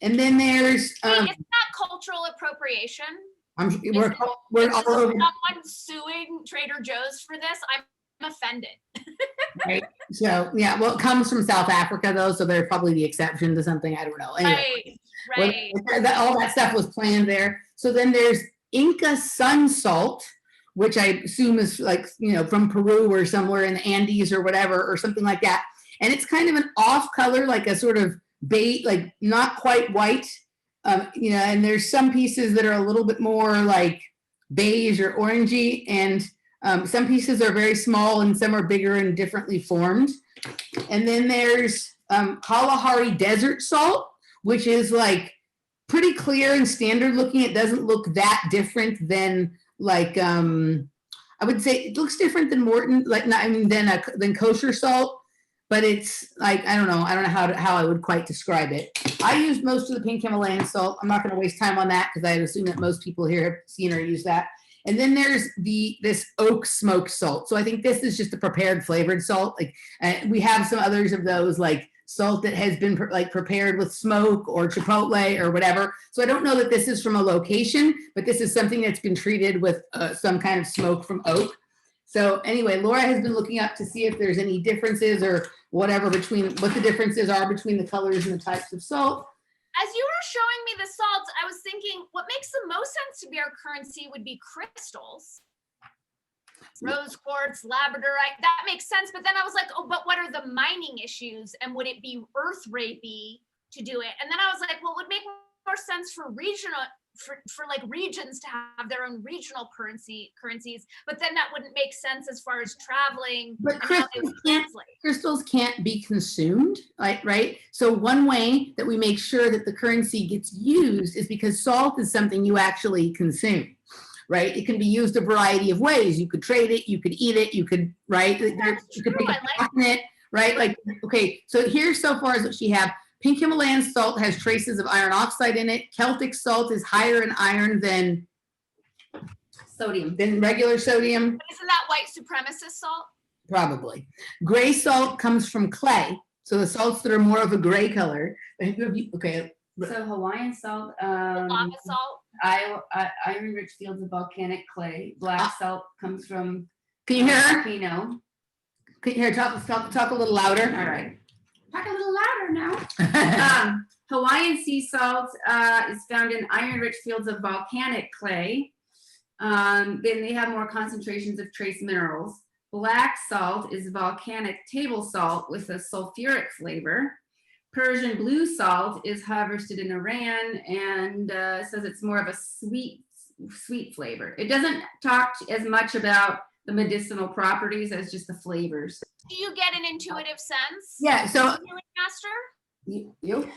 And then there's- isn't that cultural appropriation? we're all over. Someone suing Trader Joe's for this? I'm offended. Right. So yeah, well, it comes from South Africa though, so they're probably the exception to something. I don't know. Anyway. Right. All that stuff was planned there. So then there's Inca sun salt, which I assume is like, from Peru or somewhere in the Andes or whatever, or something like that. And it's kind of an off color, like a sort of beige, like not quite white. And there's some pieces that are a little bit more like beige or orangey, and some pieces are very small and some are bigger and differently formed. And then there's Kalahari desert salt, which is like pretty clear and standard looking. It doesn't look that different than like, I would say it looks different than Morton, than kosher salt, but it's like, I don't know how I would quite describe it. I used most of the pink Himalayan salt. I'm not going to waste time on that because I assume that most people here have seen or used that. And then there's this oak smoked salt. So I think this is just a prepared flavored salt. Like we have some others of those, like salt that has been prepared with smoke or chipotle or whatever. So I don't know that this is from a location, but this is something that's been treated with some kind of smoke from oak. So anyway, Laura has been looking up to see if there's any differences or whatever between what the differences are between the colors and the types of salt. As you were showing me the salts, I was thinking what makes the most sense to be our currency would be crystals. Rose quartz, labradorite, that makes sense. But then I was like, oh, but what are the mining issues? And would it be earth rapey to do it? And then I was like, well, it would make more sense for regional, for like regions to have their own regional currencies, but then that wouldn't make sense as far as traveling. But crystals can't be consumed, right? So one way that we make sure that the currency gets used is because salt is something you actually consume, right? It can be used a variety of ways. You could trade it, you could eat it, you could, right? You could pick a pot in it, right? Like, okay, so here so far is what she have. Pink Himalayan salt has traces of iron oxide in it. Celtic salt is higher in iron than sodium, than regular sodium. But isn't that white supremacist salt? Probably. Gray salt comes from clay. So the salts that are more of a gray color. Okay. So Hawaiian salt, Lava salt. iron-rich fields of volcanic clay. Black salt comes from. Can you hear her? Volcano. Can you hear? Talk a little louder. All right. Talk a little louder now. Hawaiian sea salt is found in iron-rich fields of volcanic clay. Then they have more concentrations of trace minerals. Black salt is volcanic table salt with a sulfuric flavor. Persian blue salt is harvested in Iran and says it's more of a sweet flavor. It doesn't talk as much about the medicinal properties as just the flavors. Do you get an intuitive sense? Yeah. So, healing master? You?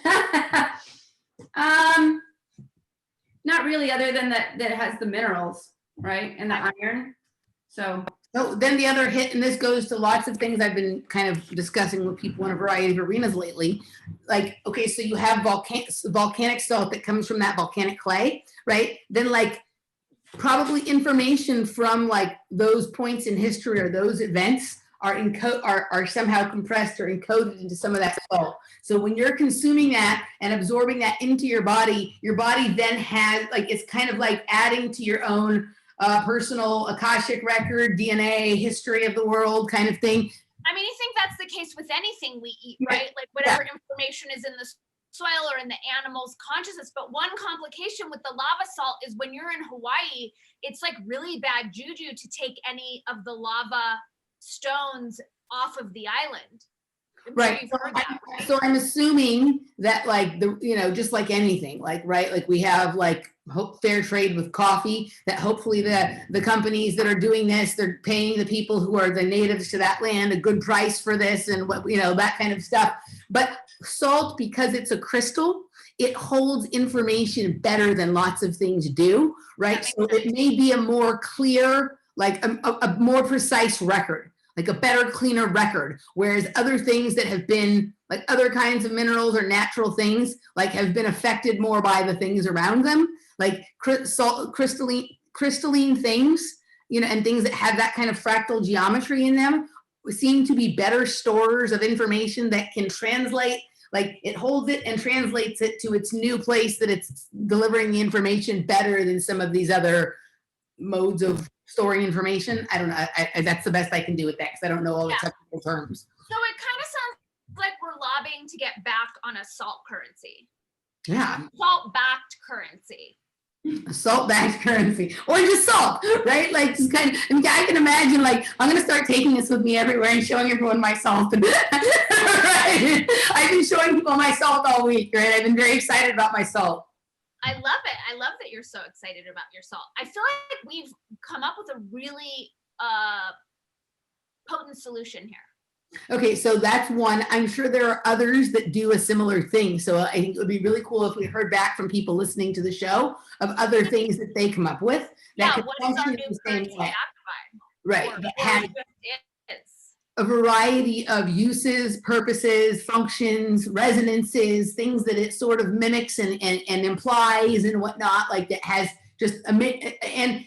Not really, other than that it has the minerals, right, and the iron. So then the other hit, and this goes to lots of things I've been kind of discussing with people in a variety of arenas lately. Like, okay, so you have volcanic salt that comes from that volcanic clay, right? Then like probably information from like those points in history or those events are somehow compressed or encoded into some of that salt. So when you're consuming that and absorbing that into your body then has like, it's kind of like adding to your own personal Akashic record, DNA, history of the world kind of thing. I mean, I think that's the case with anything we eat, right? Like whatever information is in the soil or in the animal's consciousness. But one complication with the lava salt is when you're in Hawaii, it's like really bad juju to take any of the lava stones off of the island. Right. So I'm assuming that like just like anything, like, right, like we have like fair trade with coffee, that hopefully the companies that are doing this, they're paying the people who are the natives to that land a good price for this and what, that kind of stuff. But salt, because it's a crystal, it holds information better than lots of things do, right? So it may be a more clear, like a more precise record, like a better, cleaner record. Whereas other things that have been like other kinds of minerals or natural things, like have been affected more by the things around them, like crystalline things, and things that have that kind of fractal geometry in them seem to be better storers of information that can translate, like it holds it and translates it to its new place that it's delivering the information better than some of these other modes of storing information. I don't know. That's the best I can do with that because I don't know all the technical terms. So it kind of sounds like we're lobbying to get back on a salt currency. Yeah. Salt-backed currency. A salt-backed currency, or just salt, right? Like just kind of, I can imagine like, I'm going to start taking this with me everywhere and showing everyone my salt. Right? I've been showing people my salt all week, right? I've been very excited about my salt. I love it. I love that you're so excited about your salt. I feel like we've come up with a really potent solution here. Okay, so that's one. I'm sure there are others that do a similar thing. So I think it would be really cool if we heard back from people listening to the show of other things that they come up with. That what is our new currency backed by? Right. That has a variety of uses, purposes, functions, resonances, things that it sort of mimics and implies and whatnot, like that has just and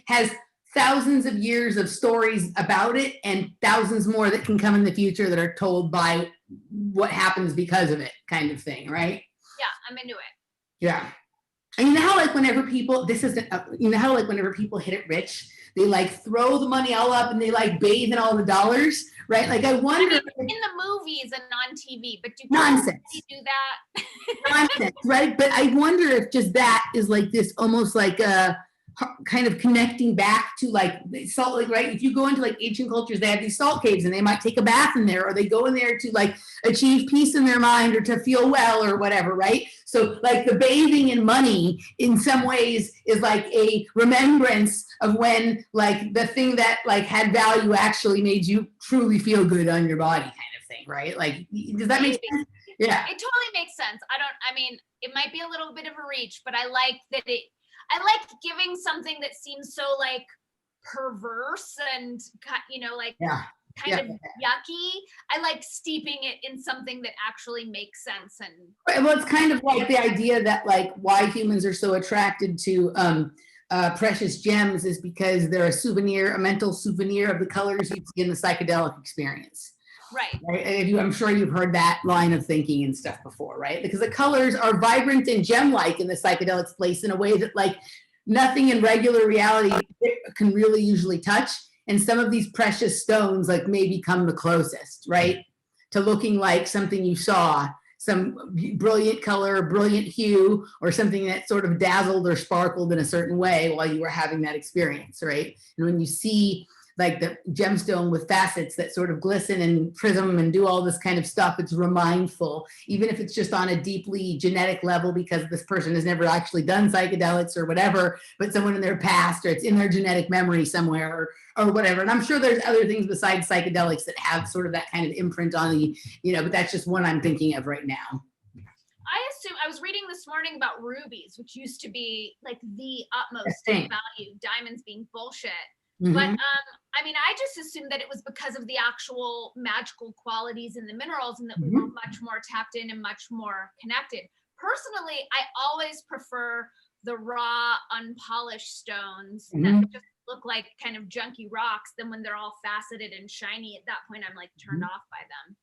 has thousands of years of stories about it and thousands more that can come in the future that are told by what happens because of it, kind of thing, right? Yeah, I'm into it. Yeah. And you know how like whenever people, you know how like whenever people hit it rich, they like throw the money all up and they like bathe in all the dollars, right? Like I wonder. I mean, in the movies and on TV, but do people Nonsense. really do that? Nonsense, right? But I wonder if just that is like this almost like a kind of connecting back to like salt, like, right? If you go into like ancient cultures, they have these salt caves and they might take a bath in there, or they go in there to like achieve peace in their mind or to feel well or whatever, right? So like the bathing in money in some ways is like a remembrance of when like the thing that like had value actually made you truly feel good on your body, kind of thing, right? Like, does that make sense? Yeah. It totally makes sense. I mean, it might be a little bit of a reach, but I like that I like giving something that seems so like perverse and, you know, like kind of yucky. I like steeping it in something that actually makes sense. And well, it's kind of like the idea that like why humans are so attracted to precious gems is because they're a mental souvenir of the colors you see in the psychedelic experience. Right. I'm sure you've heard that line of thinking and stuff before, right? Because the colors are vibrant and gem-like in the psychedelic place in a way that like nothing in regular reality can really usually touch. And some of these precious stones like may become the closest, right? To looking like something you saw, some brilliant color, brilliant hue, or something that sort of dazzled or sparkled in a certain way while you were having that experience, right? And when you see like the gemstone with facets that sort of glisten and prism and do all this kind of stuff, it's remindful, even if it's just on a deeply genetic level because this person has never actually done psychedelics or whatever, but someone in their past, or it's in their genetic memory somewhere or whatever. And I'm sure there's other things besides psychedelics that have sort of that kind of imprint on the, you know, but that's just one I'm thinking of right now. I was reading this morning about rubies, which used to be like the utmost value, diamonds being bullshit. Mm-hmm. But I mean, I just assumed that it was because of the actual magical qualities in the minerals and that we were much more tapped in and much more connected. Personally, I always prefer the raw, unpolished stones that just look like kind of junky rocks than when they're all faceted and shiny. At that point, I'm like turned off by them.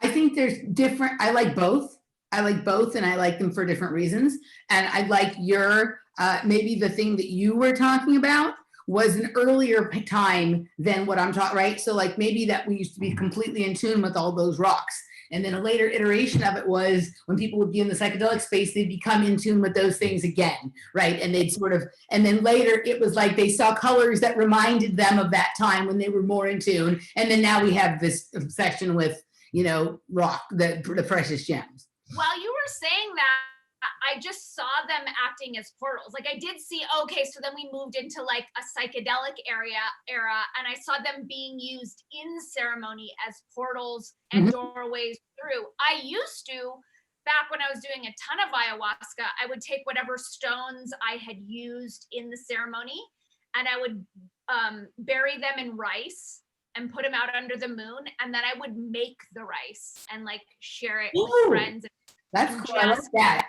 I think there's different, I like both and I like them for different reasons. And I like your, maybe the thing that you were talking about was an earlier time than what I'm talking, right? So like maybe that we used to be completely in tune with all those rocks. And then a later iteration of it was when people would be in the psychedelic space, they'd become in tune with those things again, right? And they'd sort of, and then later it was like they saw colors that reminded them of that time when they were more in tune. And then now we have this obsession with, you know, rock, the precious gems. While you were saying that, I just saw them acting as portals. Like I did see, okay, so then we moved into like a psychedelic era, and I saw them being used in ceremony as portals and doorways through. I used to, back when I was doing a ton of ayahuasca, I would take whatever stones I had used in the ceremony and I would bury them in rice and put them out under the moon. And then I would make the rice and like share it with friends. That's cool. I like that.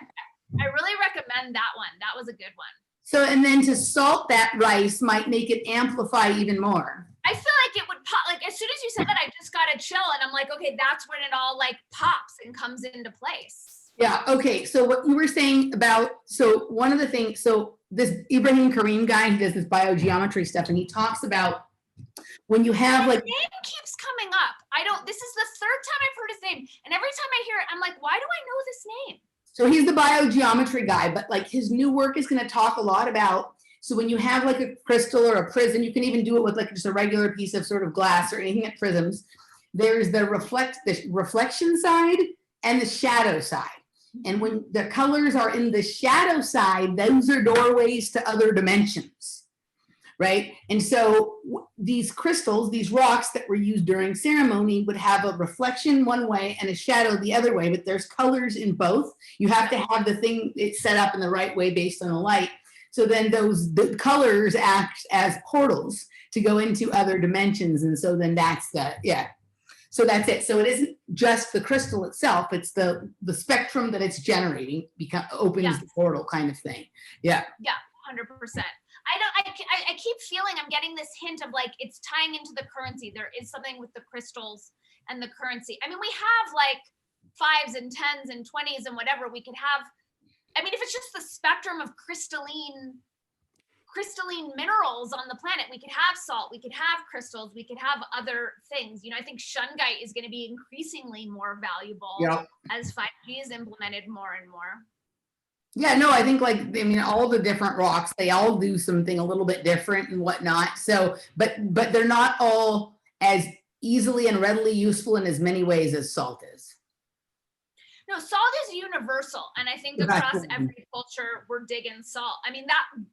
I really recommend that one. That was a good one. So, and then to salt that rice might make it amplify even more. I feel like it would pop, like as soon as you said that, I just got a chill and I'm like, okay, that's when it all like pops and comes into place. Yeah, okay. So what you were saying about, so one of the things, so this Ibrahim Karim guy, he does this biogeometry stuff and he talks about when you have like. His name keeps coming up. This is the third time I've heard his name. And every time I hear it, I'm like, why do I know this name? So he's the biogeometry guy, but like his new work is going to talk a lot about, so when you have like a crystal or a prism, you can even do it with like just a regular piece of sort of glass or anything that prisms. There's the reflection side and the shadow side. And when the colors are in the shadow side, those are doorways to other dimensions, right? And so these crystals, these rocks that were used during ceremony would have a reflection one way and a shadow the other way, but there's colors in both. You have to have the thing it's set up in the right way based on the light. So then the colors act as portals to go into other dimensions. And so then that's so that's it. So it isn't just the crystal itself, it's the spectrum that it's generating opens the portal kind of thing. Yeah. Yeah, 100%. I I keep feeling I'm getting this hint of like it's tying into the currency. There is something with the crystals and the currency. I mean, we have like 5s and 10s and 20s and whatever. We could have, I mean, if it's just the spectrum of crystalline minerals on the planet, we could have salt, we could have crystals, we could have other things. You know, I think shungite is going to be increasingly more valuable as 5G is implemented more and more. Yeah, no, I think like, I mean, all the different rocks, they all do something a little bit different and whatnot. So, but they're not all as easily and readily useful in as many ways as salt is. No, salt is universal. And I think across every culture, we're digging salt. I mean,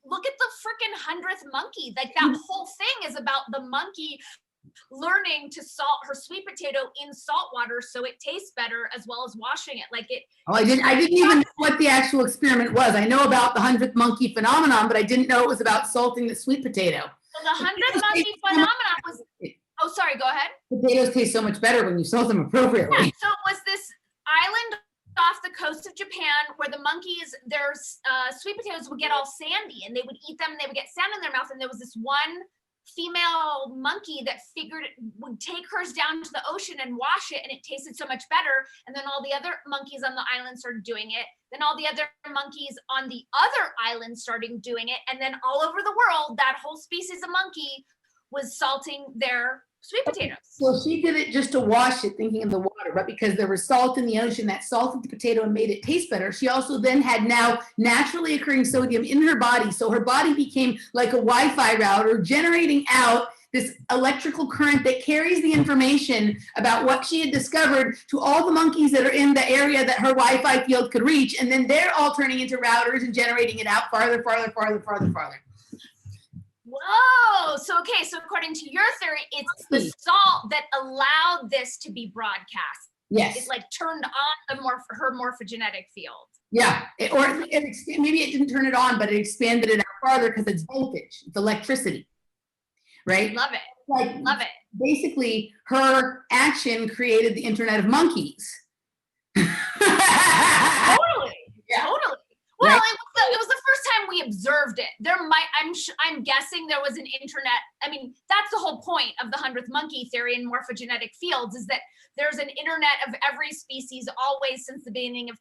look at the freaking 100th monkey. Like that whole thing is about the monkey learning to salt her sweet potato in salt water so it tastes better, as well as washing it. Like it. Oh, I didn't even know what the actual experiment was. I know about the 100th monkey phenomenon, but I didn't know it was about salting the sweet potato. So the 100th monkey phenomenon was, oh, sorry, go ahead. Potatoes taste so much better when you salt them appropriately. Yeah, so it was this island off the coast of Japan where the monkeys, their sweet potatoes would get all sandy and they would eat them and they would get sand in their mouth. And there was this one female monkey that figured it would take hers down to the ocean and wash it, and it tasted so much better. And then all the other monkeys on the island started doing it. Then all the other monkeys on the other island started doing it. And then all over the world, that whole species of monkey was salting their sweet potatoes. Well, she did it just to wash it, thinking of the water, but because there was salt in the ocean that salted the potato and made it taste better, she also then had now naturally occurring sodium in her body. So her body became like a Wi-Fi router, generating out this electrical current that carries the information about what she had discovered to all the monkeys that are in the area that her Wi-Fi field could reach. And then they're all turning into routers and generating it out farther. Whoa, so okay, so according to your theory, it's the salt that allowed this to be broadcast. Yes. It like turned on her morphogenetic field. Yeah, maybe it didn't turn it on, but it expanded it out farther because it's voltage, it's electricity, right? Love it, love it. Basically, her action created the Internet of Monkeys. Totally, Yeah. totally. Well, Right. it was the first time we observed it. I'm guessing there was an internet. I mean, that's the whole point of the 100th monkey theory in morphogenetic fields, is that there's an internet of every species always since the beginning of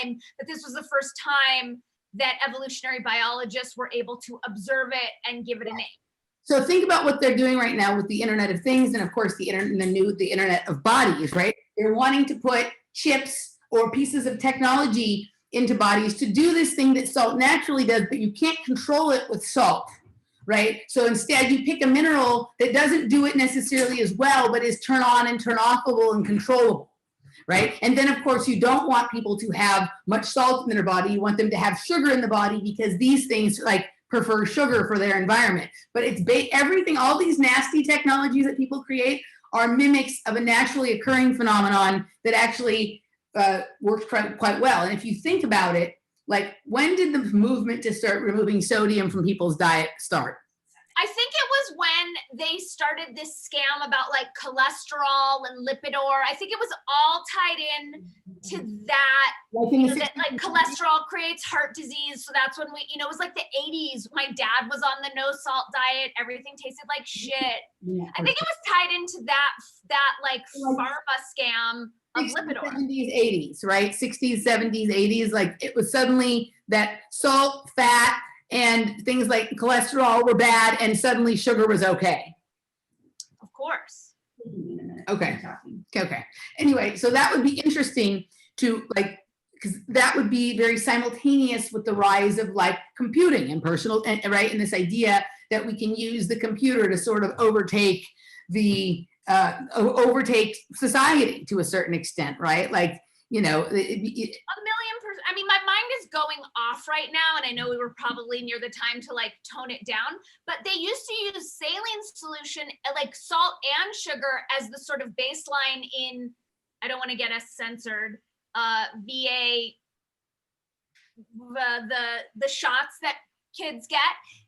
time, that this was the first time that evolutionary biologists were able to observe it and give it a name. So think about what they're doing right now with the Internet of Things, and of course the Internet of Bodies, right? They're wanting to put chips or pieces of technology into bodies to do this thing that salt naturally does, but you can't control it with salt, right? So instead you pick a mineral that doesn't do it necessarily as well, but is turn on and turn offable and controllable, right? And then of course you don't want people to have much salt in their body. You want them to have sugar in the body because these things like prefer sugar for their environment. But it's everything, all these nasty technologies that people create are mimics of a naturally occurring phenomenon that actually works quite well. And if you think about it, like when did the movement to start removing sodium from people's diet start? I think it was when they started this scam about like cholesterol and lipidor. I think it was all tied in to that, like cholesterol creates heart disease. So that's when it was like the 80s. My dad was on the no salt diet. Everything tasted like shit. Yeah. I think it was tied into that like pharma scam of 60s, lipidor. 70s, 80s, right? 60s, 70s, 80s. Like it was suddenly that salt, fat, and things like cholesterol were bad, and suddenly sugar was okay. Of course. Okay. Anyway, so that would be interesting to like, because that would be very simultaneous with the rise of like computing and personal, right? And this idea that we can use the computer to sort of overtake society to a certain extent, right? Like, a million%. I mean, my mind is going off right now, and I know we were probably near the time to like tone it down, but they used to use saline solution, like salt and sugar, as the sort of baseline in, I don't want to get us censored, VA, the shots that kids get.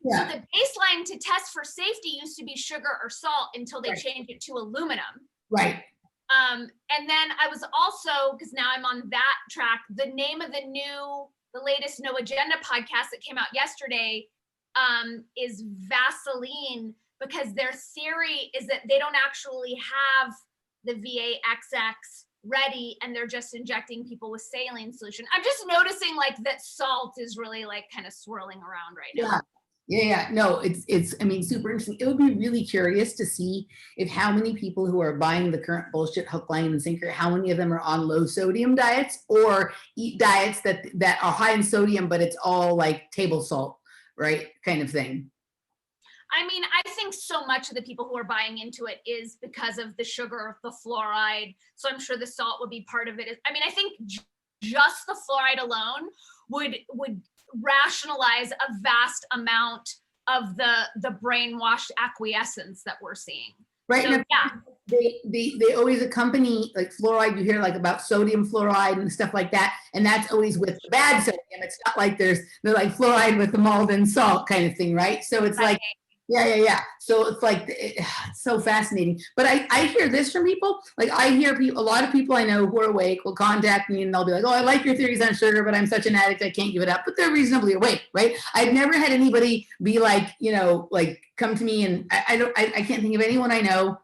Yeah. So the baseline to test for safety used to be sugar or salt until they changed it to aluminum. Right. And then I was also, because now I'm on that track, the name of the latest No Agenda podcast that came out yesterday is Vaseline, because their theory is that they don't actually have the VAXX ready and they're just injecting people with saline solution. I'm just noticing like that salt is really like kind of swirling around right now. Yeah. No, it's, I mean, super interesting. It would be really curious to see if how many people who are buying the current bullshit hook, line, and sinker, how many of them are on low sodium diets or eat diets that are high in sodium, but it's all like table salt, right? Kind of thing. I mean, I think so much of the people who are buying into it is because of the sugar, the fluoride. So I'm sure the salt would be part of it. I mean, I think just the fluoride alone would rationalize a vast amount of the brainwashed acquiescence that we're seeing. Right. So, They always accompany like fluoride. You hear like about sodium fluoride and stuff like that. And that's always with the bad sodium. It's not like they're like fluoride with the Malden salt kind of thing. Right. So it's like, yeah. So it's like, it's so fascinating. But I hear this from people. Like I hear people, a lot of people I know who are awake will contact me and they'll be like, oh, I like your theories on sugar, but I'm such an addict, I can't give it up. But they're reasonably awake, right? I've never had anybody be like, you know, like come to me and I can't think of anyone I know.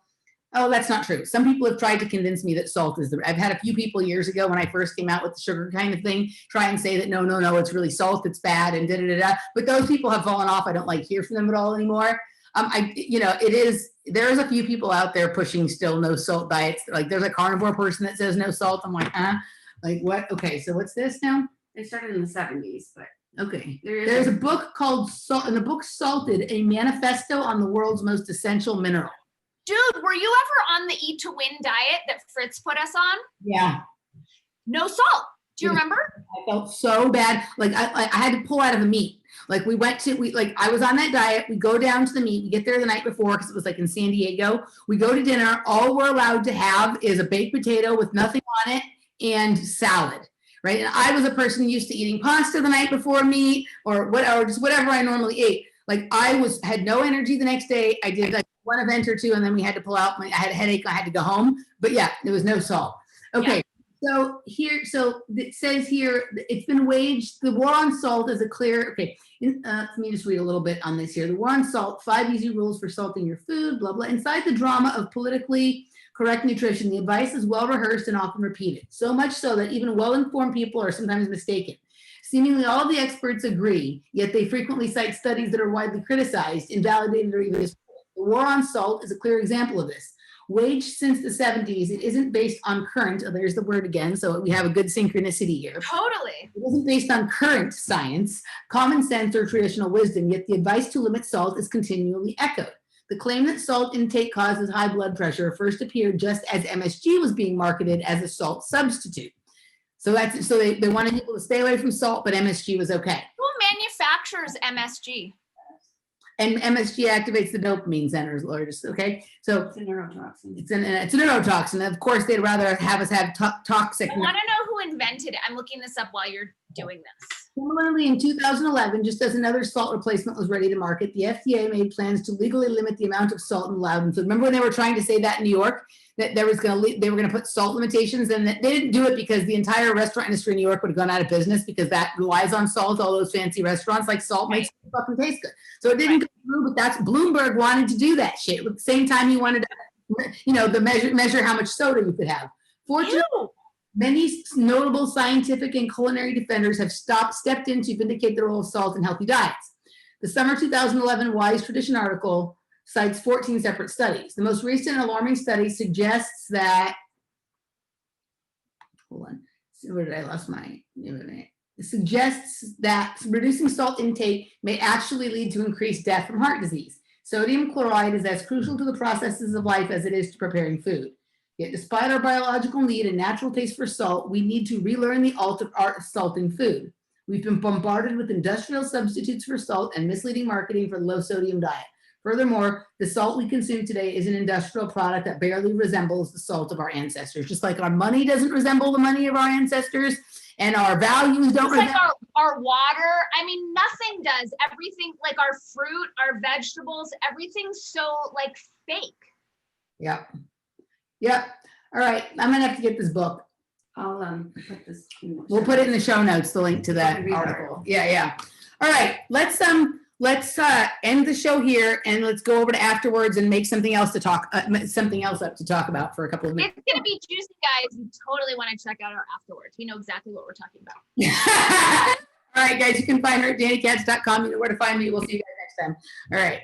Oh, that's not true. Some people have tried to convince me that salt is I've had a few people years ago when I first came out with the sugar kind of thing, try and say that no, it's really salt, it's bad, and da-da-da-da. But those people have fallen off. I don't like hear from them at all anymore. There is a few people out there pushing still no salt diets. Like there's a carnivore person that says no salt. I'm like, like what? Okay, so what's this now? It started in the 70s, but okay. There's a book called Salt, and the book Salted, a manifesto on the world's most essential mineral. Dude, were you ever on the Eat to Win diet that Fritz put us on? Yeah. No salt. Do you remember? I felt so bad. Like I had to pull out of the meat. Like I was on that diet. We go down to the meat. We get there the night before because it was like in San Diego. We go to dinner. All we're allowed to have is a baked potato with nothing on it and salad. Right. And I was a person used to eating pasta the night before meat or just whatever I normally ate. Like had no energy the next day. I did like one event or two and then we had to pull out. I had a headache. I had to go home. But yeah, there was no salt. Okay. Yeah. So it says here, it's been waged, the war on salt is a clear, okay, let me just read a little bit on this here. The war on salt, 5 easy rules for salting your food, blah, blah. Inside the drama of politically correct nutrition, the advice is well rehearsed and often repeated. So much so that even well-informed people are sometimes mistaken. Seemingly all the experts agree, yet they frequently cite studies that are widely criticized, invalidated, or even destroyed. The war on salt is a clear example of this. Waged since the 70s, it isn't based on current, there's the word again, so we have a good synchronicity here. Totally. It isn't based on current science, common sense, or traditional wisdom, yet the advice to limit salt is continually echoed. The claim that salt intake causes high blood pressure first appeared just as MSG was being marketed as a salt substitute. So they wanted people to stay away from salt, but MSG was okay. Who manufactures MSG? And MSG activates the dopamine centers, Lourdes, okay? So it's a neurotoxin. It's a neurotoxin. Of course, they'd rather have us have toxic. I want to know who invented it. I'm looking this up while you're doing this. Similarly, in 2011, just as another salt replacement was ready to market, the FDA made plans to legally limit the amount of salt allowed in food. Remember when they were trying to say that in New York, that they were going to put salt limitations, and that they didn't do it because the entire restaurant industry in New York would have gone out of business because that relies on salt. All those fancy restaurants, like salt makes it fucking taste good. So it didn't go through, but that's Bloomberg wanted to do that shit. At the same time, he wanted to, measure how much soda you could have. Fortunately, many notable scientific and culinary defenders have stepped in to vindicate the role of salt in healthy diets. The summer 2011 Wise Tradition article cites 14 separate studies. The most recent alarming study suggests that, where did I lost my, it suggests that reducing salt intake may actually lead to increased death from heart disease. Sodium chloride is as crucial to the processes of life as it is to preparing food. Yet despite our biological need and natural taste for salt, we need to relearn the art of salting food. We've been bombarded with industrial substitutes for salt and misleading marketing for the low sodium diet. Furthermore, the salt we consume today is an industrial product that barely resembles the salt of our ancestors. Just like our money doesn't resemble the money of our ancestors, and our values don't resemble. Like our water, I mean, nothing does. Everything, like our fruit, our vegetables, everything's so like fake. Yep. All right, I'm gonna have to get this book. I'll put this. We'll put it in the show notes, the link to that article. Yeah. All right, let's let's end the show here and let's go over to Afterwords and make something else to talk, something else up to talk about for a couple of minutes. It's gonna be juicy, guys. You totally want to check out our Afterwords. We know exactly what we're talking about. All right, guys, you can find her at DaniCats.com. You know where to find me. We'll see you guys next time. All right.